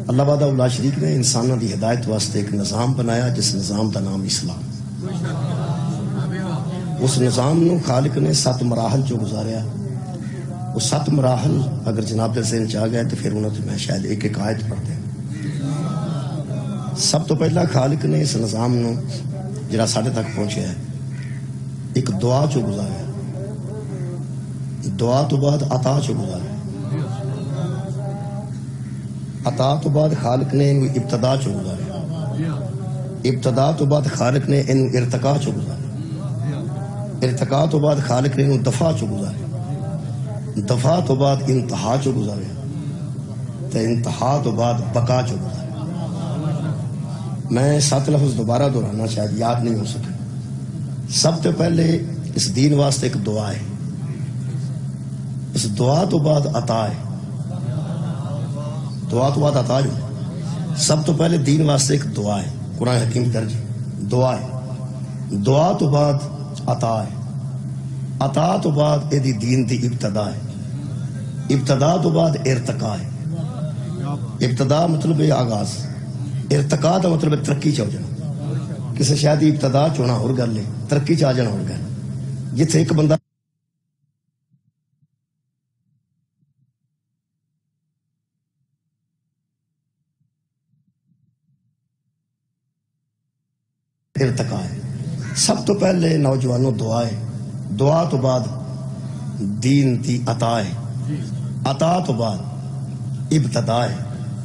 اللہ وحدہ لا شریک نے انسانوں کی ہدایت واسطے ایک نظام بنایا جس نظام کا نام اسلام. اس نظام نو خالق نے 7 مراحل چو گزاریا. وہ 7 مراحل اگر جناب دے ذہن چ آ گئے تو پھر انہوں نے میں شاید ایک ایک آیت پڑھ دیں. سب تو پہلا خالق نے اس نظام نو جڑا ساڈے تک پہنچیا ہے ایک دعا چو گزاریا. دعا تو بعد عطا چو گزاریا. عطا تو بعد خالق نے انہوں ابتدا چو گزاریا. ابتدا تو بعد خالق نے انہوں ارتقا چو گزاریا. ارتقا تو بعد خالق نے انہوں دفع چو گزاریا. دفع تو بعد انتہا چو گزاریا. تو انتہا تو بعد بقا چو گزاریا. میں 7 لفظ دوبارہ دہرانا شاید یاد نہیں ہو سکے. سب سے پہلے اس دین واسطے ایک دعا ہے. اس دعا تو بعد عطا ہے. دعا تو بعد عطا ہے. سب تو پہلے دین واسطے ایک دعا ہے. قرآن حکیم درج دعا ہے. دعا تو بعد عطا ہے. عطا تو بعد ایدی دین دی ابتدا ہے. ابتدا تو بعد ارتقا ہے. ابتدا مطلب ہے آغاز. ارتقا دا مطلب ہے ترقی چاہ جانا. کسی شاید ابتدا چونا اور گل لے ترقی چاہ جانا اور گل. جتھے ایک بندہ ارتقا ہے. سب تو پہلے نوجوانوں دعا ہے. دعا تو بعد دین دی عطا ہے. عطا تو بعد ابتدا ہے.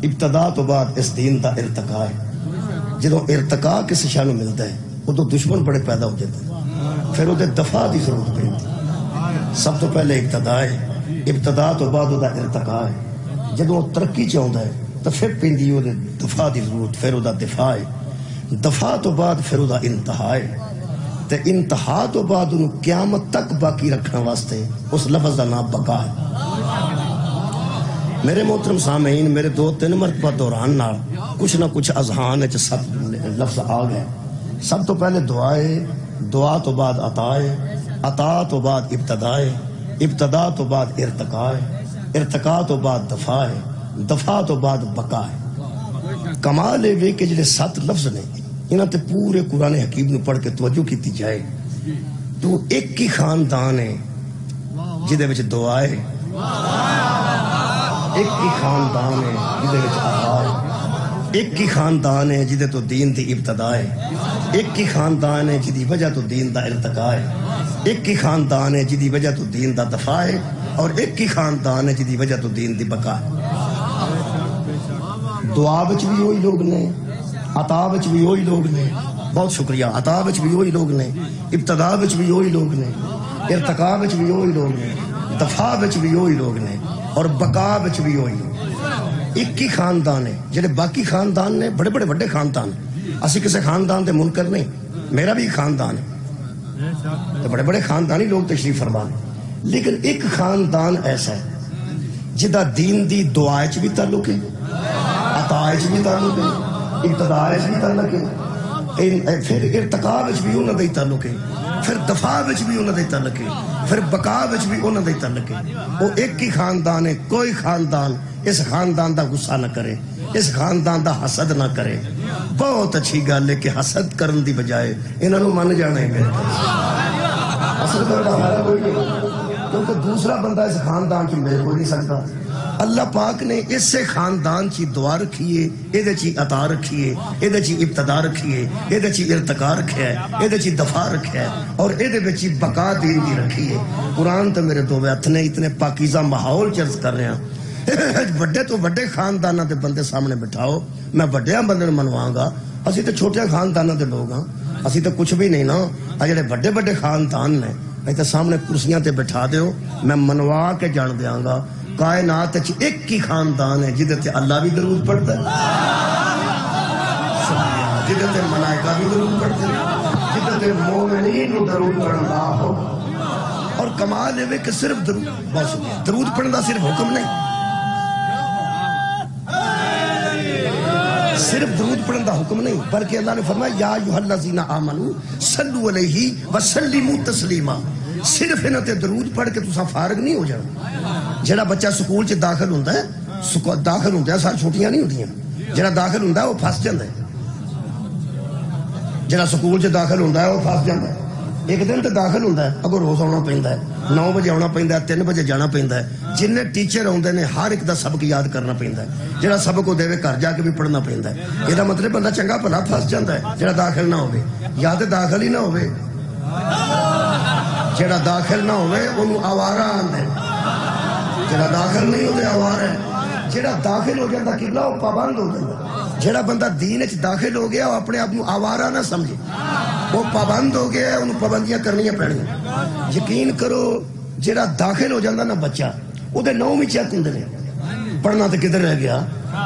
ابتدا تو بعد اس دین دا ارتقا ہے. جدو ارتقا کسی شاہ نو ملتا ہے ادو دشمن بڑے پیدا ہو جاتے ہیں. پھر وہ دفاع دی ضرورت پڑتی. سب تو پہلے ابتدا ہے. ابتدا تو بعد وہ ارتقا ہے. جدو ترقی چاہتا ہے تو پھر پیندی وہ دفاع دی ضرورت. پھر وہ دفاع ہے. دفاع تو بعد پھر وہ انتہا ہے. تے انتہا تو بعد انہوں قیامت تک باقی رکھنے واسطے اس لفظ کا نام بقا ہے. میرے محترم سامعین میرے 2-3 مرتبہ دوران نال کچھ نہ کچھ اذہان وچ 7 لفظ آ گئے. سب تو پہلے دعا ہے. دعا تو بعد عطا ہے. عطا تو بعد ابتدا ہے. ابتدا تو بعد ارتقا ہے. ارتقا تو بعد دفاع ہے. دفاع تو بعد بقا ہے. کمال ہے کہ جڑے 7 لفظ نے انہاں تے پورے قرآن حکیم نو پڑھ کے توجہ کیتی جائے تو ایک ہی خاندان ہے جدے وچ دعا ہے. ایک ہی خاندان ہے جدے وچ عطا ہے. ایک ہی خاندان ہے جدے تو دین دی ابتدا ہے. ایک ہی خاندان ہے جدی وجہ تو دین دا ارتقا ہے. ایک ہی خاندان ہے جدی وجہ تو دین دا دفاع ہے. اور ایک ہی خاندان ہے جدی وجہ تو دین دی بقا ہے. دعا بچ بھی وہی لوگ نے. عطا بچ بھی وہی لوگ نے. بہت شکریہ. عطا بچ بھی وہی لوگ نے. ابتدا بچ بھی وہی لوگ نے. ارتقا بچ بھی وہی لوگ نے. دفاع بچ بھی وہی لوگ نے. اور بقا بچ بھی وہی لوگ. ایک ہی خاندان ہے. جڑے باقی خاندان نے بڑے بڑے بڑے خاندان. اسی کسی خاندان دے منکر نہیں. میرا بھی خاندان ہے. تو بڑے بڑے خاندانی لوگ تشریف فرما. لیکن ایک خاندان ایسا ہے جدا دین دی دعا چ بھی تعلق ہے. عطا چ بھی تعلق ہے. ابتدا چ بھی تعلق ہے. پھر ارتقا وچ بھی انہاں دا تعلق ہے. پھر دفاع وچ بھی انہاں دا تعلق ہے. پھر بقا وچ بھی انہاں دا تعلق ہے. وہ ایک ہی خاندان ہے. کوئی خاندان اس خاندان دا غصہ نہ کرے. اس خاندان دا حسد نہ کرے. بہت اچھی گل ہے کہ حسد کرن دی بجائے انہاں نو من جانا ہے. میرے حسد کرن دا فائدہ کوئی نہیں کیونکہ دوسرا بندہ اس خاندان چ میرے کوئی نہیں سکتا. اللہ پاک نے اسے خاندان چی دعا رکھیے. ایدے چی عطا رکھیے. ایدے چی ابتدا رکھیے. ایدے چی ارتقا رکھیا ہے. ایدے چی دفاع رکھیا ہے. اور ایدے بچی بقا دین دی رکھیے. قرآن تو میرے 2 ہاتھ نے اتنے پاکیزہ ماحول چرز کر رہے ہیں. بڑے تو بڑے خاندانہ دے بندے سامنے بٹھاؤ. میں بڑے بندے منواؤں گا. اسی تو چھوٹے خاندانہ دے لوگ ہاں. اسی تو کچھ بھی نہیں نا. جڑے بڑے بڑے خاندان نے ایتے سامنے کرسیاں تے بٹھا دیو. میں منوا کے جان دیاں گا. کائنات ایک ہی خاندان ہے جدے تے اللہ بھی درود پڑھتا ہے. جدے تے ملائکہ بھی درود پڑھتے ہیں. جدے تے مومنین درود پڑھنا ہو. اور کمال ہے کہ صرف درود پڑھنا صرف حکم نہیں. صرف درود پڑھن دا حکم نہیں بلکہ اللہ نے فرمایا یا ایھا الذین آمنوا صلوا علیہ وسلموا تسلیما. صرف انہاں تے درود پڑھ کے تساں فارغ نہیں ہو جانا. جڑا بچہ سکول چ داخل ہوندا ہے داخل ہوتا ہے سر چھٹیاں نہیں ہوتی جہاں داخل ہوتا ہے وہ پھس جاتا ہے جہاں سکول چ داخل ہوتا ہے وہ پھس جاتا ہے ایک دن تو داخل ہوتا ہے اگوں روز آنا پہنتا ہے 9 بجے آنا پہنتا ہے 3 بجے جانا پہنتا ہے جن ٹیچر آتے ہیں ہر ایک دا سبق یاد کرنا پہنتا ہے جہاں سبق وہ دے گھر جا کے بھی پڑھنا پہنتا ہے یہ مطلب بندہ چنگا بھلا پھس جاتا ہے جہاں داخل نہ ہوئے یا تو داخل ہی نہ ہوئے جہاں داخل نہ ہوئے انہوں آوارہ آتے جہاں داخل نہیں ہوتے آوارہ ہے جہاں داخل ہو جاتا قبلہ وہ پابند ہو جاتا جہاں بندہ دین وچ داخل ہو گیا وہ اپنے آپ کو آوارہ نہ سمجھے وہ پابند ہو گیا انہوں پابندیاں کرنیاں پڑنیاں یقین کرو جہاں داخل ہو جاتا نا بچہ وہ دے 9 چیک ہوندے نے پڑھنا تو کدھر رہ گیا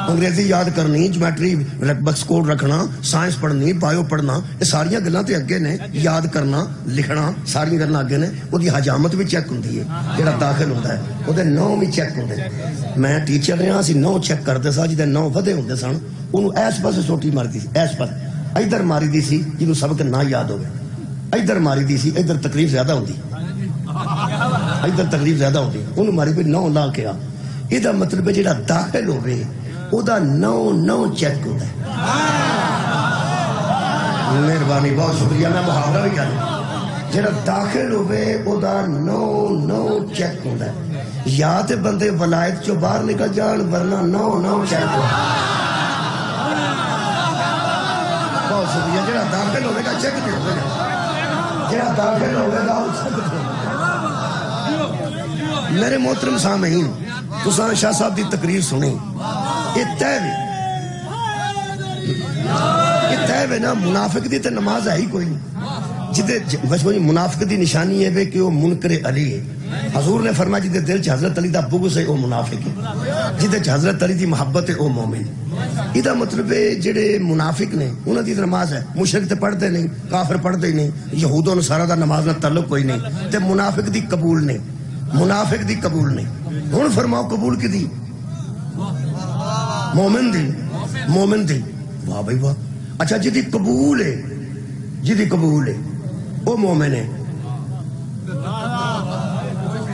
انگریزی یاد کرنی جیومیٹری بکس کوڈ رکھنا سائنس پڑھنی بایو پڑھنا یہ ساریاں گلاں تے اگے نے یاد کرنا لکھنا ساری گلاں اگے نے وہ دی حجامت بھی چیک ہوندی ہے جہاں داخل ہوتا ہے وہ دے 9 بھی چیک ہوندے میں ٹیچر رہا اسی 9 چیک کرتے سا جہاں 9 ودے ہوندے سن انہوں ایس پاسے سوٹی مارتی سی ایس پاسے ادھر ماری دی سی جنہوں سبق نہ یاد ہوگا ادھر ماری دی سی ادھر تکلیف زیادہ ہوندی ادھر تکلیف زیادہ ہوندی انہوں ماری پہ 9 لا کے آ یہ مطلب ہے جہاں داخل ہوئے وہ دا 9 چیک ہوتا ہے مہربانی بہت شکریہ میں محاورہ بھی کہا جہاں داخل ہوئے وہ دا 9 چیک ہوتا ہے یا تے بندے ولایت چو باہر نکل جان ورنہ 9 چیک ہوتا ہے بہت شکریہ جہاں داخل ہوئے گا چیک نہیں ہوئے گا جہاں داخل ہوئے گا وہ چیک نہیں میرے محترم سامعین تساں شاہ صاحب دی تقریر سنی یہ تیوے نا منافق دی تے نماز ہے ہی کوئی نہیں جدے منافق دی نشانی ہے کہ وہ منکر علی ہے حضور نے فرمایا جدے دل چ حضرت علی دا بغض ہے وہ منافق ہے جدے چ حضرت علی دی محبت ہے وہ مومن ہے یہ مطلب ہے جڑے منافق نے انہاں دی نماز ہے مشرک تے پڑھتے نہیں کافر پڑھتے نہیں یہود و نصارا دا نماز نہ تعلق کوئی نہیں تے منافق دی قبول نہیں منافق دی قبول نہیں ہن فرماؤ قبول کی دی مومن دی واہ بھائی واہ اچھا جدی قبول ہے وہ مومن ہے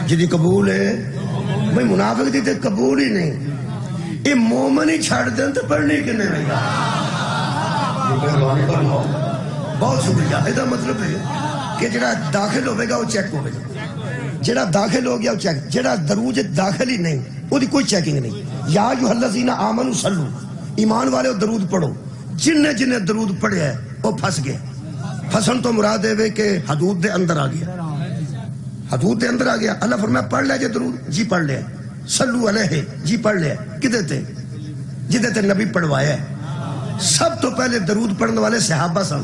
جدی قبول ہے بھائی منافق دی تے قبول ہی نہیں یہ مومن ہی چھڑ دیں تو پڑھنے کے نہیں رہا بہت شکریہ یہ مطلب ہے کہ جڑا داخل ہوئے گا وہ چیک ہوئے گا جڑا داخل ہو گیا وہ چیک جڑا دروج داخل ہی نہیں وہ دی کوئی چیکنگ نہیں یا ایھا الذین آمنوا صلو ایمان والے درود پڑھو جن درود پڑھے ہے وہ پھنس گئے پھنسن تو مراد ہے کہ حدود دے اندر آ گیا حدود دے اندر آ گیا اللہ فرمایا پڑھ لے جے درود جی پڑھ لے صلو علیہ جی پڑھ لے کدے تے جدے تے نبی پڑھوایا ہے سب تو پہلے درود پڑھنے والے صحابہ سن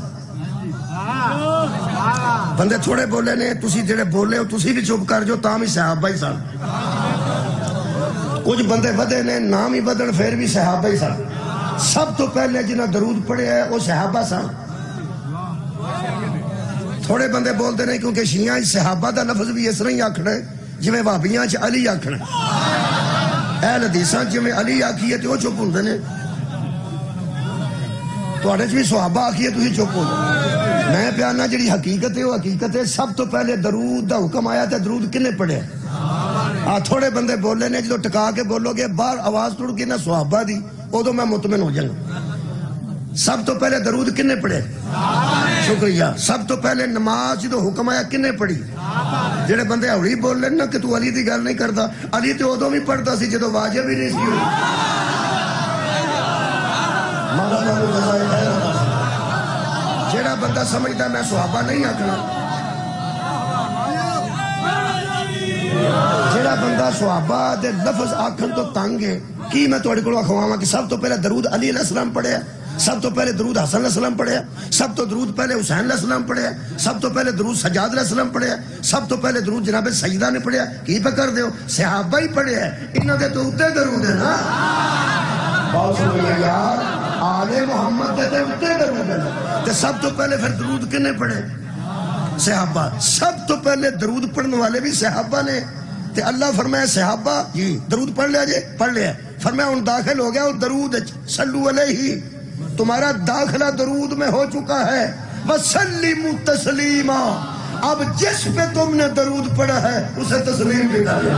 بندے تھوڑے بولے نے تسی جڑے بولے ہو تسی بھی چپ کر جو تاں بھی صحابہ ہی سن کچھ بندے ودے نے نام ہی بدل پھر بھی صحابہ ہی سن سب تو پہلے جنہاں درود پڑھے ہے وہ صحابہ سن تھوڑے بندے بولتے نہیں کیونکہ شیعہ صحابہ دا لفظ بھی اس طرح ہی آکھنا ہے جویں وہابیاں چ علی آکھنا اہل حدیثاں جویں علی آکھیے تے وہ چپ ہوندے نے تواڈے چ بھی صحابہ آکھیے تسی چپ ہو میں پیانا جڑی حقیقت ہے وہ حقیقت ہے سب تو پہلے درود دا حکم آیا تے درود کنے پڑھے تھوڑے بندے بولے نے جدو ٹکا کے بولو گے باہر آواز ٹوٹ گئی نا صحابہ دی ادو میں مطمئن ہو جاؤں سب تو پہلے درود کنے پڑھے شکریہ سب تو پہلے نماز جدو حکم آیا کنے پڑھی جڑے بندے ہولی بول لیں نا کہ تو علی دی گل نہیں کرتا علی تو ادو بھی پڑھتا سی جدو واجب ہی نہیں سی جڑا بندہ سمجھتا میں صحابہ نہیں آکھنا جڑا بندہ صحابہ دے لفظ آکھن تو تنگ ہے کی میں توڑے کو اخواما کہ سب تو پہلے درود علی علیہ السلام پڑھے ہیں سب تو پہلے درود حسن علیہ السلام پڑھے ہیں سب تو درود پہلے حسین علیہ السلام پڑھے ہیں سب تو پہلے درود سجاد علیہ السلام پڑھے ہیں سب تو پہلے درود جناب سیدہ نے پڑھے ہیں کی پہ کر دے ہو صحابہ ہی پڑھے ہیں انہوں دے تو اتے درود ہے نا بہت شکریہ یار آل محمد دے اتے درود ہے تے سب تو پہلے پھر درود کنے پڑھے صحابہ سب تو پہلے درود پڑھنے والے بھی صحابہ نے تے اللہ فرمایا صحابہ جی درود پڑھ لیا جے پڑھ لیا فرمایا ان داخل ہو گیا اور درود صلو علیہ تمہارا داخلہ درود میں ہو چکا ہے وسلموا تسلیما اب جس پہ تم نے درود پڑھا ہے اسے تسلیم بھی ڈالے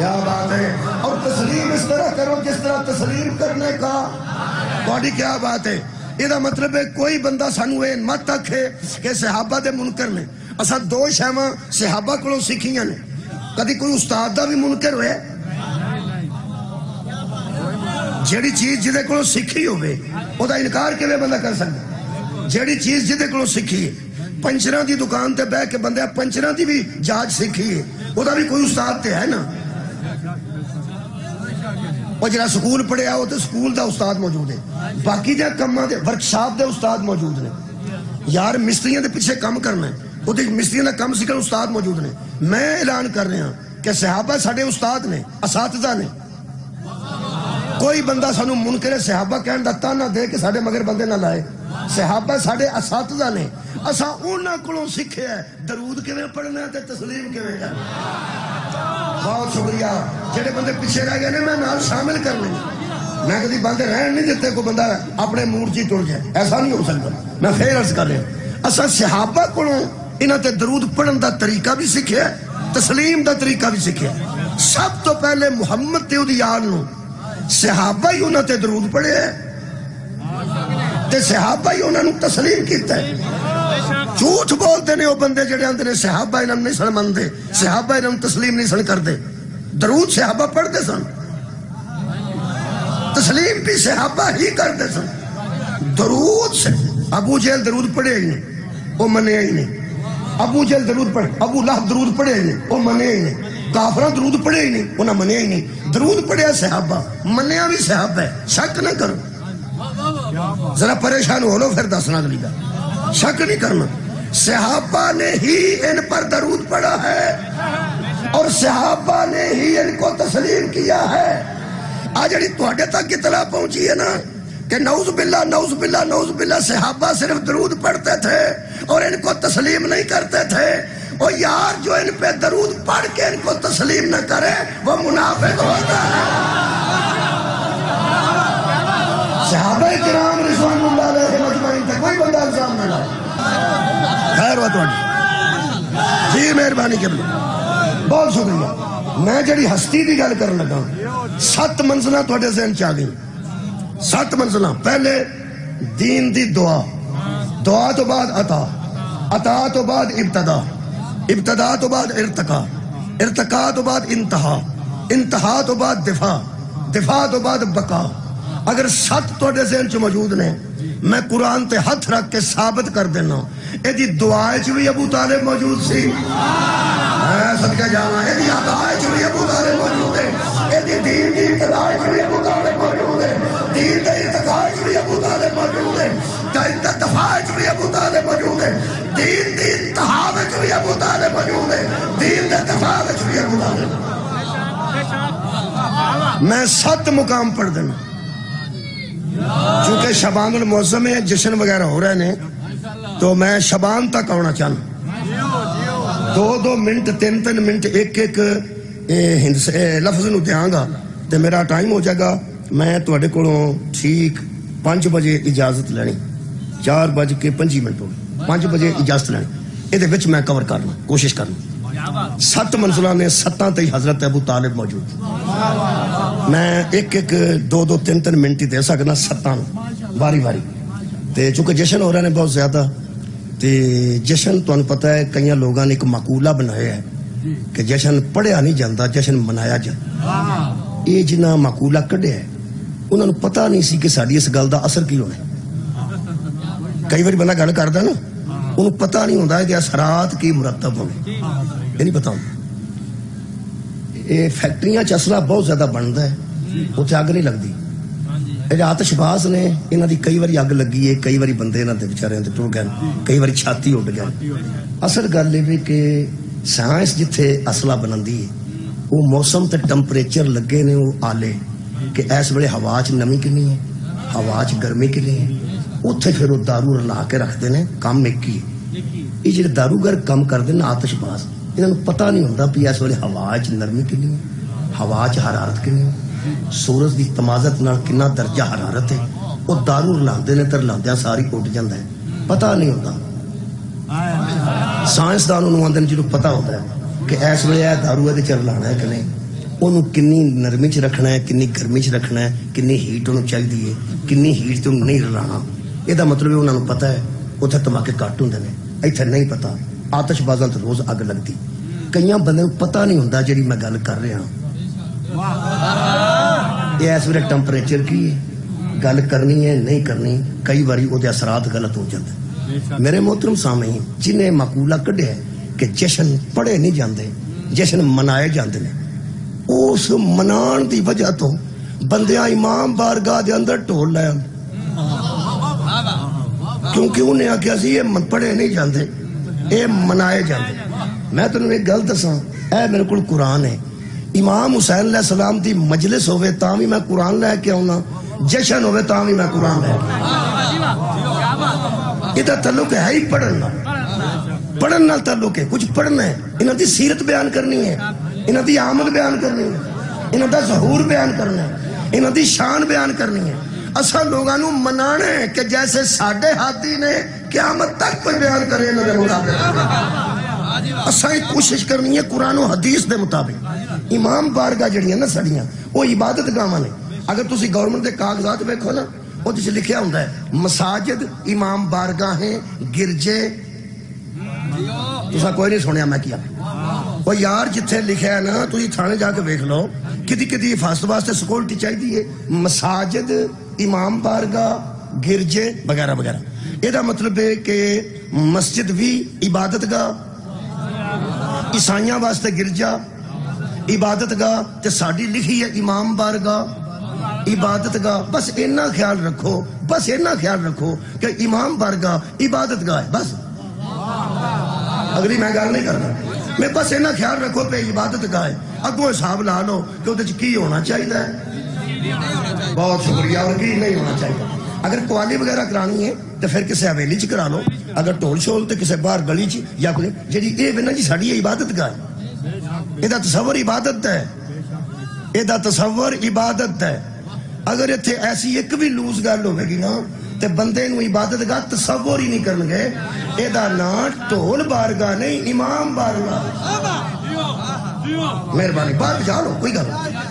کیا بات ہے. اور تسلیم اس طرح کرو جس طرح تسلیم کرنے کا تھوڑی کیا بات ہے. یہ مطلب ہے کوئی بندہ سانو یہ مت آکھے کہ صحابہ دے منکر نے. اساں دو شیواں صحابہ کولوں سیکھیاں نے. کدی کوئی استاد دا بھی منکر ہوئے جیڑی چیز جدے کولوں سیکھی ہوئے او دا انکار کیویں بندہ کر سکتا. جیڑی چیز جدے کولوں سیکھی ہے پنچراں دی دکان تے بیٹھ کے بندہ پنچراں دی بھی جانچ سیکھی ہے او دا بھی کوئی استاد تے ہے نا. اور جڑا سکول پڑھیا ہو تو سکول دا استاد موجود ہے. باقی جہاں کماں دے ورکشاپ دے استاد موجود نے. یار مستریاں دے پیچھے کام کرنا ہے وہ مستریاں دا کم سیکھن استاد موجود نے. میں اعلان کر رہا کہ صحابہ ساڈے استاد نے اساتذہ نے. کوئی بندہ سانو منکر صحابہ کہن دا تانا دے کہ ساڈے مگر بندے نہ لائے. صحابہ ساڈے اساتذہ نے. اساں انہاں کولوں سیکھیا ہے درود کیویں پڑھنا تے تسلیم کیویں کرنا. بہت شکریہ. جڑے بندے پیچھے رہ گئے نے میں نال شامل کرنے. میں کبھی بندے رہن نہیں دیتے کوئی بندہ اپنے موڈ چ ٹر جائے. ایسا نہیں ہو سکتا. میں پھر عرض کر رہا اساں صحابہ کولوں انہاں تے درود پڑھن دا طریقہ بھی سیکھیا تسلیم دا طریقہ بھی سیکھیا. سب تو پہلے محمد تے اودی یار نو صحابہ ہی انہاں تے درود پڑھے تے صحابہ ہی انہاں نو تسلیم کیتا ہے. جھوٹ بولتے نے وہ بندے جڑے اندر نے صحابہ انہاں نہیں سن مندے صحابہ انہاں تسلیم نہیں سن کرتے. درود صحابہ پڑھتے سن تسلیم بھی صحابہ ہی کرتے سن. درود سے ابو جہل درود پڑھے ہی نہیں وہ منیا ہی نہیں. ابو جہل درود پڑھے ابو لہب درود پڑھے ہی نہیں وہ منیا ہی نہیں. کافراں درود پڑھے ہی نہیں انہاں منیا ہی نہیں. درود پڑھیا صحابہ منیا بھی صحابہ ہے. شک نہ کرو. ذرا پریشان ہو لو پھر دسنا اگلی گل. شک نہیں کرنا. صحابہ نے ہی ان پر درود پڑھا ہے اور صحابہ نے ہی ان کو تسلیم کیا ہے. آج جڑی تواڈے تک اطلاع پہنچی ہے نا کہ نعوذ باللہ نعوذ باللہ نعوذ باللہ صحابہ صرف درود پڑھتے تھے اور ان کو تسلیم نہیں کرتے تھے. اور یار جو ان پہ درود پڑھ کے ان کو تسلیم نہ کرے وہ منافق ہوتا ہے. صحابہ کرام رضوان اللہ علیہ مجمعین تک کوئی بندہ الزام نہ لائے. خیر ہوا تھوڑی جی مہربانی کے لیے بہت شکریہ. میں جڑی ہستی دی گل کرن لگا 7 منزلاں تواڈے ذہن چ آ گئی. 7 منزلاں. پہلے دین دی دعا. دعا تو بعد عطا. عطا تو بعد ابتدا. ابتدا تو بعد ارتقا. ارتقا تو بعد انتہا. انتہا تو بعد دفاع. دفاع تو بعد بقا. اگر 7 تواڈے ذہن چ موجود نے میں قرآن تے ہاتھ رکھ کے ثابت کر دینا ایدی دعا وچ بھی ابو طالب موجود سی. میں صدقہ جاواں ایدی عطا وچ بھی ابو طالب موجود ہے. ایدی دین دی ابتدا وچ بھی ابو طالب موجود ہے. دین دے ارتقا وچ بھی ابو طالب موجود ہے. دفاع وچ بھی ابو طالب موجود ہے. دین دی انتہا وچ بھی ابو طالب موجود ہے. دین دے دفاع وچ بھی ابو طالب. میں 7 مقام پڑھ دینا چونکہ شبان المعظم میں جشن وغیرہ ہو رہے ہیں تو میں شبان تک آنا چاہنا. 2 منٹ 3 منٹ ایک لفظ نو دیاں گا تو میرا ٹائم ہو جائے گا. میں تواڈے کولوں ٹھیک 5 بجے اجازت لینی. 4:25 ہو گئے. 5 بجے اجازت لینی. یہ وچ میں کور کرنا کوشش کرنا. 7 منزلہ نے 7 تے حضرت ابو طالب موجود. میں ایک 2 3 منٹ ہی دے سکنا 7 باری باری. تے چونکہ جشن ہو رہے ہیں بہت زیادہ تے جشن تمہیں پتہ ہے کئی لوگوں نے ایک مقولہ بنایا ہے کہ جشن پڑھیا نہیں جاتا جشن منایا جاتا. یہ جنہ مقولہ کڈیا ہے انہوں نے پتہ نہیں سی کہ ساری اس گل دا اثر کی ہونا. کئی بار بندہ گل کرتا نا انہوں پتہ نہیں ہوتا ہے کہ اثرات کی مرتب ہونے. یہ نہیں پتا. یہ فیکٹریاں چسلا بہت زیادہ بنتا ہے اتنے اگ نہیں لگتی. آتش باز نے انہوں دی کئی باری اگ لگی ہے. کئی باری بندے انہوں نے بچارے ٹر گئے. کئی باری چھاتی اڈ گئے. اصل گل یہ کہ سائنس جتھے اصلہ بناندی ہے وہ موسم تے ٹمپریچر لگے نے وہ آلے کہ اس ویلے ہوا چ نمی کنی ہے ہوا چ گرمی کنی ہے. اتنے پھر وہ دارو رلا کے رکھتے ہیں. کام ایک ہی ہے. یہ جڑے داروگر کام کرتے ہیں آتش باز انہوں نے پتہ نہیں ہوتا بھی اس ویلے ہوا چ نرمی کنی ہے ہوا چ حرارت کنی ہے سورج کی تمازت نال کنا درجہ حرارت ہے. وہ دارو رلاندے نے تے رلاندیاں ساری اڈ جاندا ہے. پتہ نہیں ہوتا. سائنسدان انہوں آندے جنوں پتہ ہوتا ہے کہ اس ویلے یہ دارو ہے تے چل لانا ہے کہ نہیں. انہوں کنی نرمی چ رکھنا ہے، کنی گرمی چ رکھنا ہے، کنی ہیٹ انہوں چاہیے، کنی ہیٹ تو نہیں رلانا. یہ مطلب انہوں نے پتا ہے اتنے دھماکے گھٹ ہوں نے، اتنے نہیں پتا. آتش بازاں تو روز اگ لگتی. کئی بندے پتا نہیں ہوتا جی میں گل کر رہا یہ اس ویلے ٹمپریچر کی ہے، گل کرنی ہے نہیں کرنی، کئی باری وہ اثرات غلط ہو جاتے. میرے محترم سامعین، جنہیں مقولہ کڈیا ہے کہ جشن پڑھے نہیں جاندے، جشن منائے جاندے نے، اس منان دی وجہ تو بندیاں امام بارگاہ دے اندر ٹول لے آندے، کیونکہ انہیں آکھیا سی یہ پڑھے نہیں جاندے، یہ منائے جاندے. میں تمہیں ایک گل دساں، اے میرے کو قرآن ہے، امام حسین علیہ السلام دی مجلس ہوئے تاں بھی میں قرآن لے کے آؤں، جشن ہوئے تاں بھی میں قرآن لے کے آؤں. یہ تعلق ہے ہی پڑھنا، پڑھن نال تعلق ہے، کچھ پڑھنا ہے، انہاں دی سیرت بیان کرنی ہے، انہاں دی آمد بیان کرنی ہے، انہاں دا ظہور بیان کرنا ہے، انہاں دی شان بیان کرنی ہے. اساں لوگاں نوں منانا ہے کہ جیسے ساڈے ہادی نے قیامت تک کوئی بیان کرے انہاں دے مطابق. اساں کوشش کرنی ہے قرآن و حدیث دے مطابق. امام بارگاہ جڑیاں نا سڑیاں وہ عبادت گاواں نے. اگر تسی گورنمنٹ دے کاغذات دیکھو نا وہ جس لکھیا ہوندا ہے مساجد امام بارگاہیں گرجے. تساں کوئی نہیں سنیا میں کیا وہ یار جتھے لکھیا ہے نا تسی تھانے جا کے دیکھ لو کدی کدی حفاظت واسطے سیکورٹی چاہیے مساجد امام بارگاہ گرجے وغیرہ وغیرہ. یہ مطلب ہے کہ مسجد بھی عبادت گاہ، عیسائیاں واسطے گرجا عبادت گاہ، تے ساڈی لکھی ہے امام بارگاہ عبادت گاہ. بس اینا خیال رکھو، بس اینا خیال رکھو کہ امام بارگاہ عبادت گاہ ہے. بس اگلی میں گل نہیں کرنا، میں بس اینا خیال رکھو کہ عبادت گاہ ہے. اگوں حساب لا لو کہ وہ کی ہونا چاہیے. بہت شکریہ. اور کی نہیں ہونا چاہیے. اگر قوالی وغیرہ کرانی ہے تو پھر کسی حویلی چ کرا لو، اگر ٹول شول تو کسی باہر گلی چ یا کوئی جی یہ بنا جی ساری عبادت گاہ ہے. یہ تصور عبادت ہے، یہ تصور عبادت ہے. اگر اتنے ایسی ایک بھی لوز گل ہوے گی نا تو بندے نو عبادت گاہ تصور ہی نہیں کرن گے. یہ نام ٹول بارگاہ نہیں امام بارگاہ. مہربانی باہر جا لو کوئی گل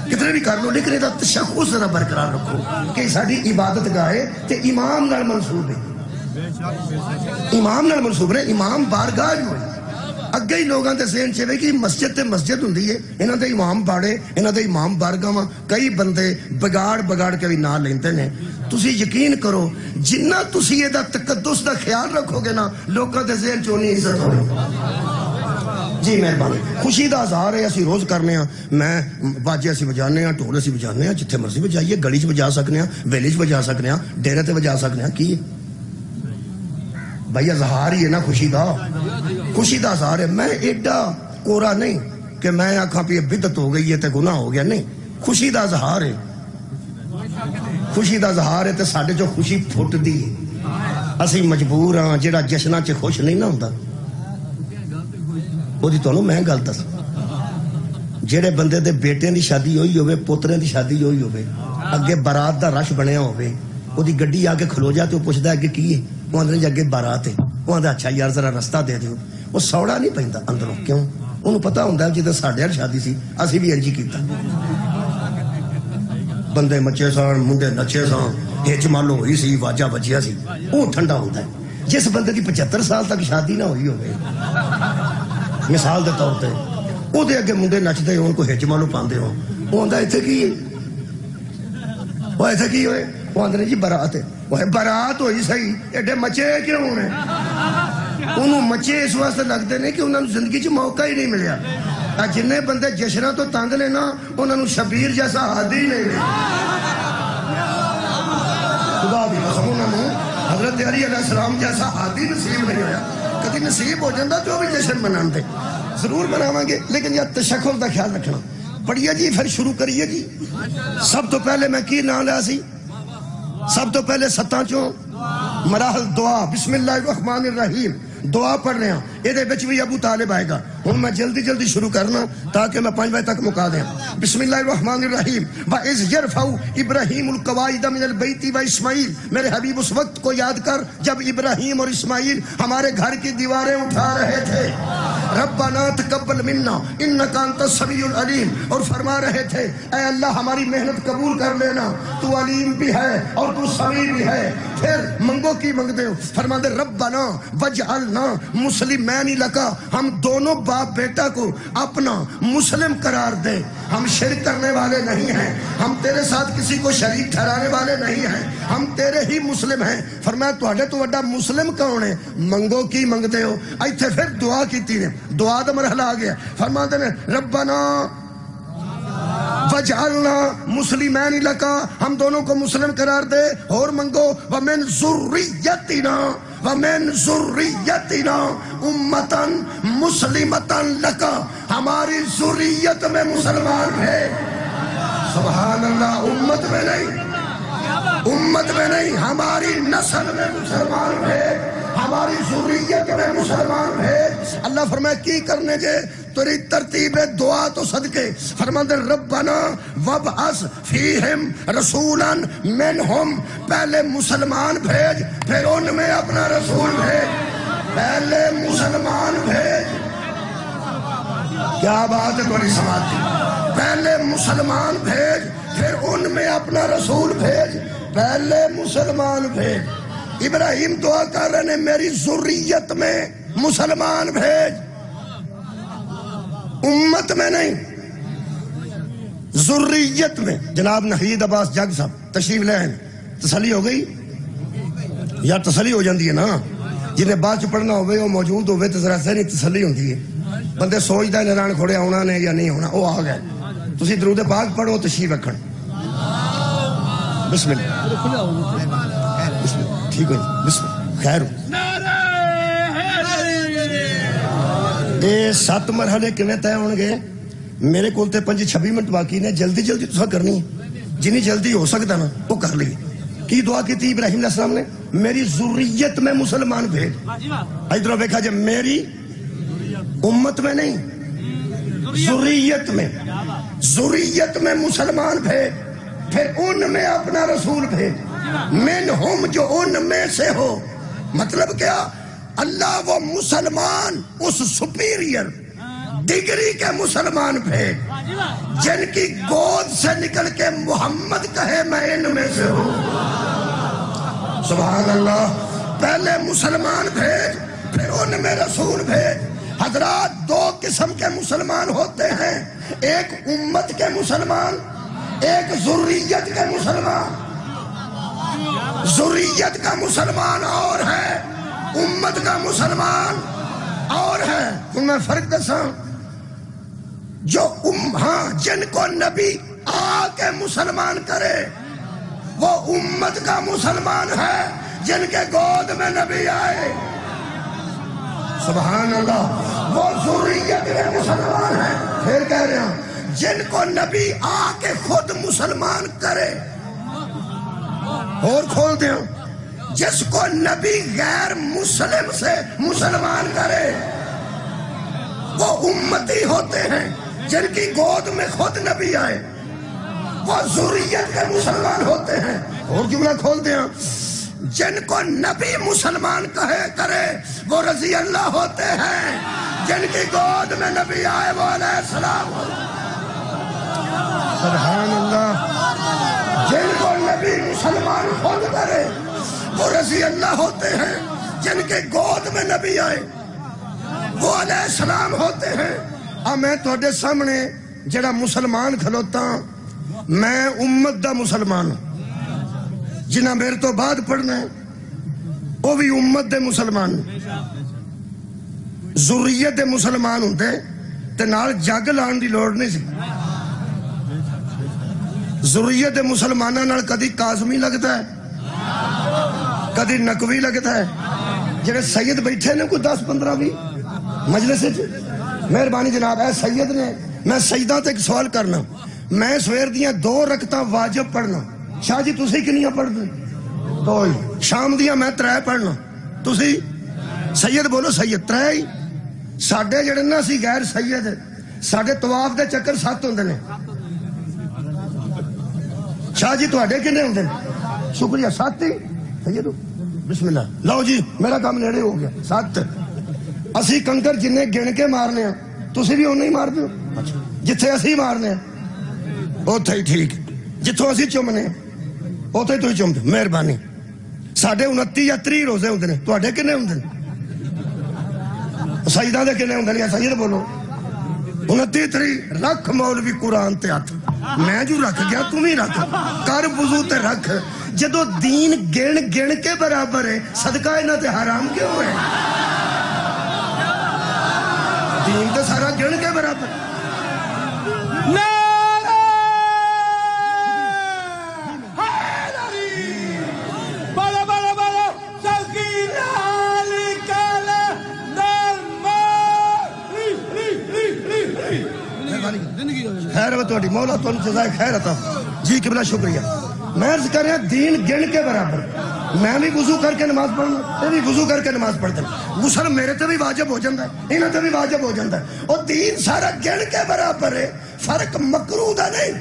کتنے بھی کر لو، لیکن یہ تشخص ذرا برقرار رکھو کہ ساری عبادت گاہ ہے تے امام نال منسوب ہے، امام نال منسوب ہے. امام بارگاہ جو ہے اگے ہی لوگاں دے ذہن چ کہ مسجد تے مسجد ہوندی ہے، انہاں دے امام باڑے، انہاں دے امام بارگاہ. کئی بندے بگاڑ کے بھی نام لیندے نے. تسی یقین کرو جنہ تسی یہ تقدس دا خیال رکھو گے نا لوکاں دے ذہن چ اونی عزت ہوگی. جی مہربانی. خوشی دا اظہار ہے اسی روز کرنے ہاں. میں باجے اسی بجانے ہاں، ڈھول اسی بجانے ہاں، جتھے مرضی بجائیے، گلی چ بجا سکنے ہاں، ویلی چ بجا سکنے ہاں، ڈیرے تے بجا سکنے ہاں. کی بھائی اظہار ہی ہے نا خوشی دا، خوشی دا اظہار ہے. میں ایڈا کورا نہیں کہ میں آکھاں پہ بدعت ہو گئی ہے تے گناہ ہو گیا، نہیں. خوشی دا اظہار ہے، خوشی دا اظہار ہے تے ساڈے جو خوشی پھٹ دی ہے. اسی مجبور ہاں جڑا جشناں چ خوش نہیں نہ ہوندا وہ تمہیں میں گل دس. جہے بندے دے بیٹے دی شادی ہوئی ہوئے، پوترے دی شادی ہوئی ہوئے، اگے بارات دا رش بنیا ہوئے، وہ دی گڈی آ کے کھلو جائے تو وہ پوچھتا ہے اگے کی ہے، وہ آدھے جی اگے بارات ہے. وہ آدھا اچھا یار ذرا رستہ دے دیو. وہ سوڑا نہیں پہنتا اندروں. کیوں؟ انہوں پتا ہوتا ہے جدھر ساڈے ہر شادی سی اسی بھی انجی کیتا. بندے مچے سن، منڈے نچے سن، ہچ مال ہوئی سی، واجہ بجیا سی. وہ ٹھنڈا ہوتا ہے. جس بندے کی 75 سال تک شادی نہ ہوئی ہوئے مثال دے طور پہ وہ اگے منڈے نچتے ہو کو ہج مالو پاندے ہو، وہ آتا اتنے کی وہ اتنے کی ہوئے، وہ آدھے جی برات ہے. وہ برات ہوئی صحیح، ایڈے مچے کیوں ہونے؟ انہوں مچے اس واسطے لگتے ہیں کہ انہوں نے زندگی چ موقع ہی نہیں ملیا. جن بندے جشنوں تو تنگ نے نا انہوں نے شبیر جیسا ہادی نہیں ملیا. خدا دی قسم انہوں نے حضرت علی علیہ السلام جیسا ہادی نصیب نہیں ہویا. کدی نصیب ہو جاتا تو بھی جشن مناتے ضرور مناواں گے، لیکن یا تشکل دا خیال رکھنا. پڑھیے جی پھر شروع کریے جی. سب تو پہلے میں کی نام لیا سی؟ سب تو پہلے ستاں چوں مراحل دعا. بسم اللہ الرحمن الرحیم دعا پڑھ رہے ہیں. یہ بچ بھی ابو طالب آئے گا. ہوں میں جلدی شروع کرنا تاکہ میں 5 بجے تک مکا دیں. بسم اللہ الرحمن الرحیم. وَإِذْ يَرْفَعُ إِبْرَاهِيمُ الْقَوَاعِدَ مِنَ الْبَيْتِ وَإِسْمَاعِيلُ. میرے حبیب اس وقت کو یاد کر جب ابراہیم اور اسماعیل ہمارے گھر کی دیواریں اٹھا رہے تھے. ربنا تقبل منا انک انت السمیع العلیم، اور فرما رہے تھے اے اللہ ہماری محنت قبول کر لینا، تو علیم بھی ہے اور تو سمیع بھی ہے۔ پھر منگو کی منگتے ہو؟ فرماتے ربنا وجعلنا مسلمین لک، ہم دونوں باپ بیٹا کو اپنا مسلم قرار دے، ہم شرک کرنے والے نہیں ہیں، ہم تیرے ساتھ کسی کو شریک ٹھہرانے والے نہیں ہیں، ہم تیرے ہی مسلم ہیں۔ فرمایا تواڈے تو وڈا مسلم کون ہے؟ منگو کی منگتے ہو؟ ایتھے پھر دعا کیتی نے، دعا دا مرحلہ آ گیا۔ فرماتے نے ربنا وجعلنا مسلمین لک، ہم دونوں کو مسلم قرار دے، اور منگو ومن ذریتنا ومن ذریتنا امتا مسلمتا لک، ہماری ذریت میں مسلمان ہے۔ سبحان اللہ، امت میں نہیں، امت میں نہیں، ہماری نسل میں مسلمان ہے، ہماری ذریت میں مسلمان ہے۔ اللہ فرمائے کی کرنے جے تیری ترتیب دعا تو صدقے، فرماتے ربنا وابعث فیہم رسولا منہم، پہلے مسلمان بھیج پھر ان میں اپنا رسول بھیج، پہلے مسلمان بھیج۔ کیا بات ہے تمہاری سماعت کی؟ پہلے مسلمان بھیج پھر ان میں اپنا رسول بھیج، پہلے مسلمان بھیج۔ ابراہیم دعا کر رہے نے میری ذریت میں مسلمان بھیج، امت میں نہیں، ذریت میں۔ جناب نحید عباس جگ صاحب تشریف لے آئے، تسلی ہو گئی یا تسلی ہو جاندی ہے نا؟ جنہیں بعد چ پڑھنا ہوئے وہ موجود ہوئے تو ذرا ذہنی تسلی ہوندی ہے۔ بندے سوچدا ہے نران کھوڑے آنا نے یا نہیں ہونا، وہ آ گئے۔ تسی درود پاک پڑھو، تشریف رکھن۔ بسم اللہ، بسم اللہ، ٹھیک ہے جی، بسم اللہ، خیر ہو۔ یہ 7 مرحلے کیویں طے ہون گے؟ میرے کول تے 25 منٹ باقی نے، جلدی جلدی تساں کرنی ہے، جنی جلدی ہو سکتا نا وہ کر لی۔ کی دعا کی تھی ابراہیم علیہ السلام نے؟ میری ذریت میں مسلمان بھیج۔ ادھر دیکھا جائے، میری امت میں نہیں، ذریت میں، ذریت میں مسلمان بھیج، پھر ان میں اپنا رسول بھیج، منہم جو ان میں سے ہو۔ مطلب کیا؟ اللہ وہ مسلمان اس سپیریئر ڈگری کے مسلمان بھیج جن کی گود سے نکل کے محمد کہے میں ان میں سے ہوں۔ سبحان اللہ، پہلے مسلمان بھیج پھر ان میں رسول بھیج۔ حضرات 2 قسم کے مسلمان ہوتے ہیں، ایک امت کے مسلمان، ایک ذریت کے مسلمان۔ ذریت کا مسلمان اور ہے، امت کا مسلمان اور ہے۔ ان میں فرق دساں، جو ہاں جن کو نبی آ کے مسلمان کرے وہ امت کا مسلمان ہے، جن کے گود میں نبی آئے سبحان اللہ وہ ذریت کے مسلمان ہیں۔ پھر کہہ رہے ہیں جن کو نبی آ کے خود مسلمان کرے، اور کھول دیں، جس کو نبی غیر مسلم سے مسلمان کرے وہ امتی ہوتے ہیں، جن کی گود میں خود نبی آئے وہ ذریت کے مسلمان ہوتے ہیں۔ اور جملہ کھول دیں، جن کو نبی مسلمان کرے وہ رضی اللہ ہوتے ہیں، جن کی گود میں نبی آئے وہ علیہ السلام ہوتے ہیں۔ سبحان اللہ، جن کو نبی مسلمان خود کرے وہ رضی اللہ ہوتے ہیں، جن کے گود میں نبی آئے وہ علیہ السلام ہوتے ہیں۔ اب میں تھوڑے سامنے جڑا مسلمان کھلوتا میں امت دا مسلمان ہوں، جنہ میرے تو بعد پڑھنا ہے وہ بھی امت دے مسلمان، ذریت دے مسلمان ہوندے تے نال جگ لان دی لوڑ نہیں سی۔ ذریت دے مسلماناں نال کدی کاظمی لگتا ہے، کدی نقوی لگتا ہے۔ جڑے سید بیٹھے نے کوئی 10-15-20 مجلس وچ، مہربانی جناب اے سید نے، میں سیداں تے ایک سوال کرنا، میں سویر دیاں 2 رکعتاں واجب پڑھنا، شاہ جی تسی کنیاں پڑھ دیں؟ 2 ہی۔ شام دیاں میں 3 پڑھنا، تسی سید بولو سید 3 ہی۔ ساڈے جڑے نا سی غیر سید، ساڈے طواف دے چکر 7 ہوندے نے۔ شاہ جی تواڈے کنے ہوندے نے؟ شکریہ 7 ہی۔ سید بسم اللہ، لو جی میرا کام نیڑے ہو گیا 7۔ اسی کنکر جنہیں گن کے مارنے ہیں تسی بھی انہیں ہی مار دو جتھے اسی مارنے ہیں اوتھے ہی ٹھیک جتھوں اسی چمنے اوتھے ہی تو چم دو مہربانی ساڑھے 29 یا 30 روزے ہوندے نے تواڈے کنے ہوندے نے سیداں دے کنے ہوندے نے سید بولو 29 30 رکھ مولوی قرآن تے ہاتھ میں جو رکھ گیا تم ہی رکھ کر وضو تے رکھ جدو دین گن گن کے برابر ہے صدقہ انہاں تے حرام کیوں ہے دین تے سارا گن کے برابر خیر ہے تہاڈی مولا تانوں جزائے خیر عطا جی قبلہ شکریہ میں عرض کر رہا دین گن کے برابر میں بھی وضو کر کے نماز پڑھنا یہ بھی وضو کر کے نماز پڑھتے ہیں غسل میرے تے بھی واجب ہو جاتا ہے انہاں تے بھی واجب ہو جاتا ہے اور دین سارا گن کے برابر ہے فرق مکروہ دا نہیں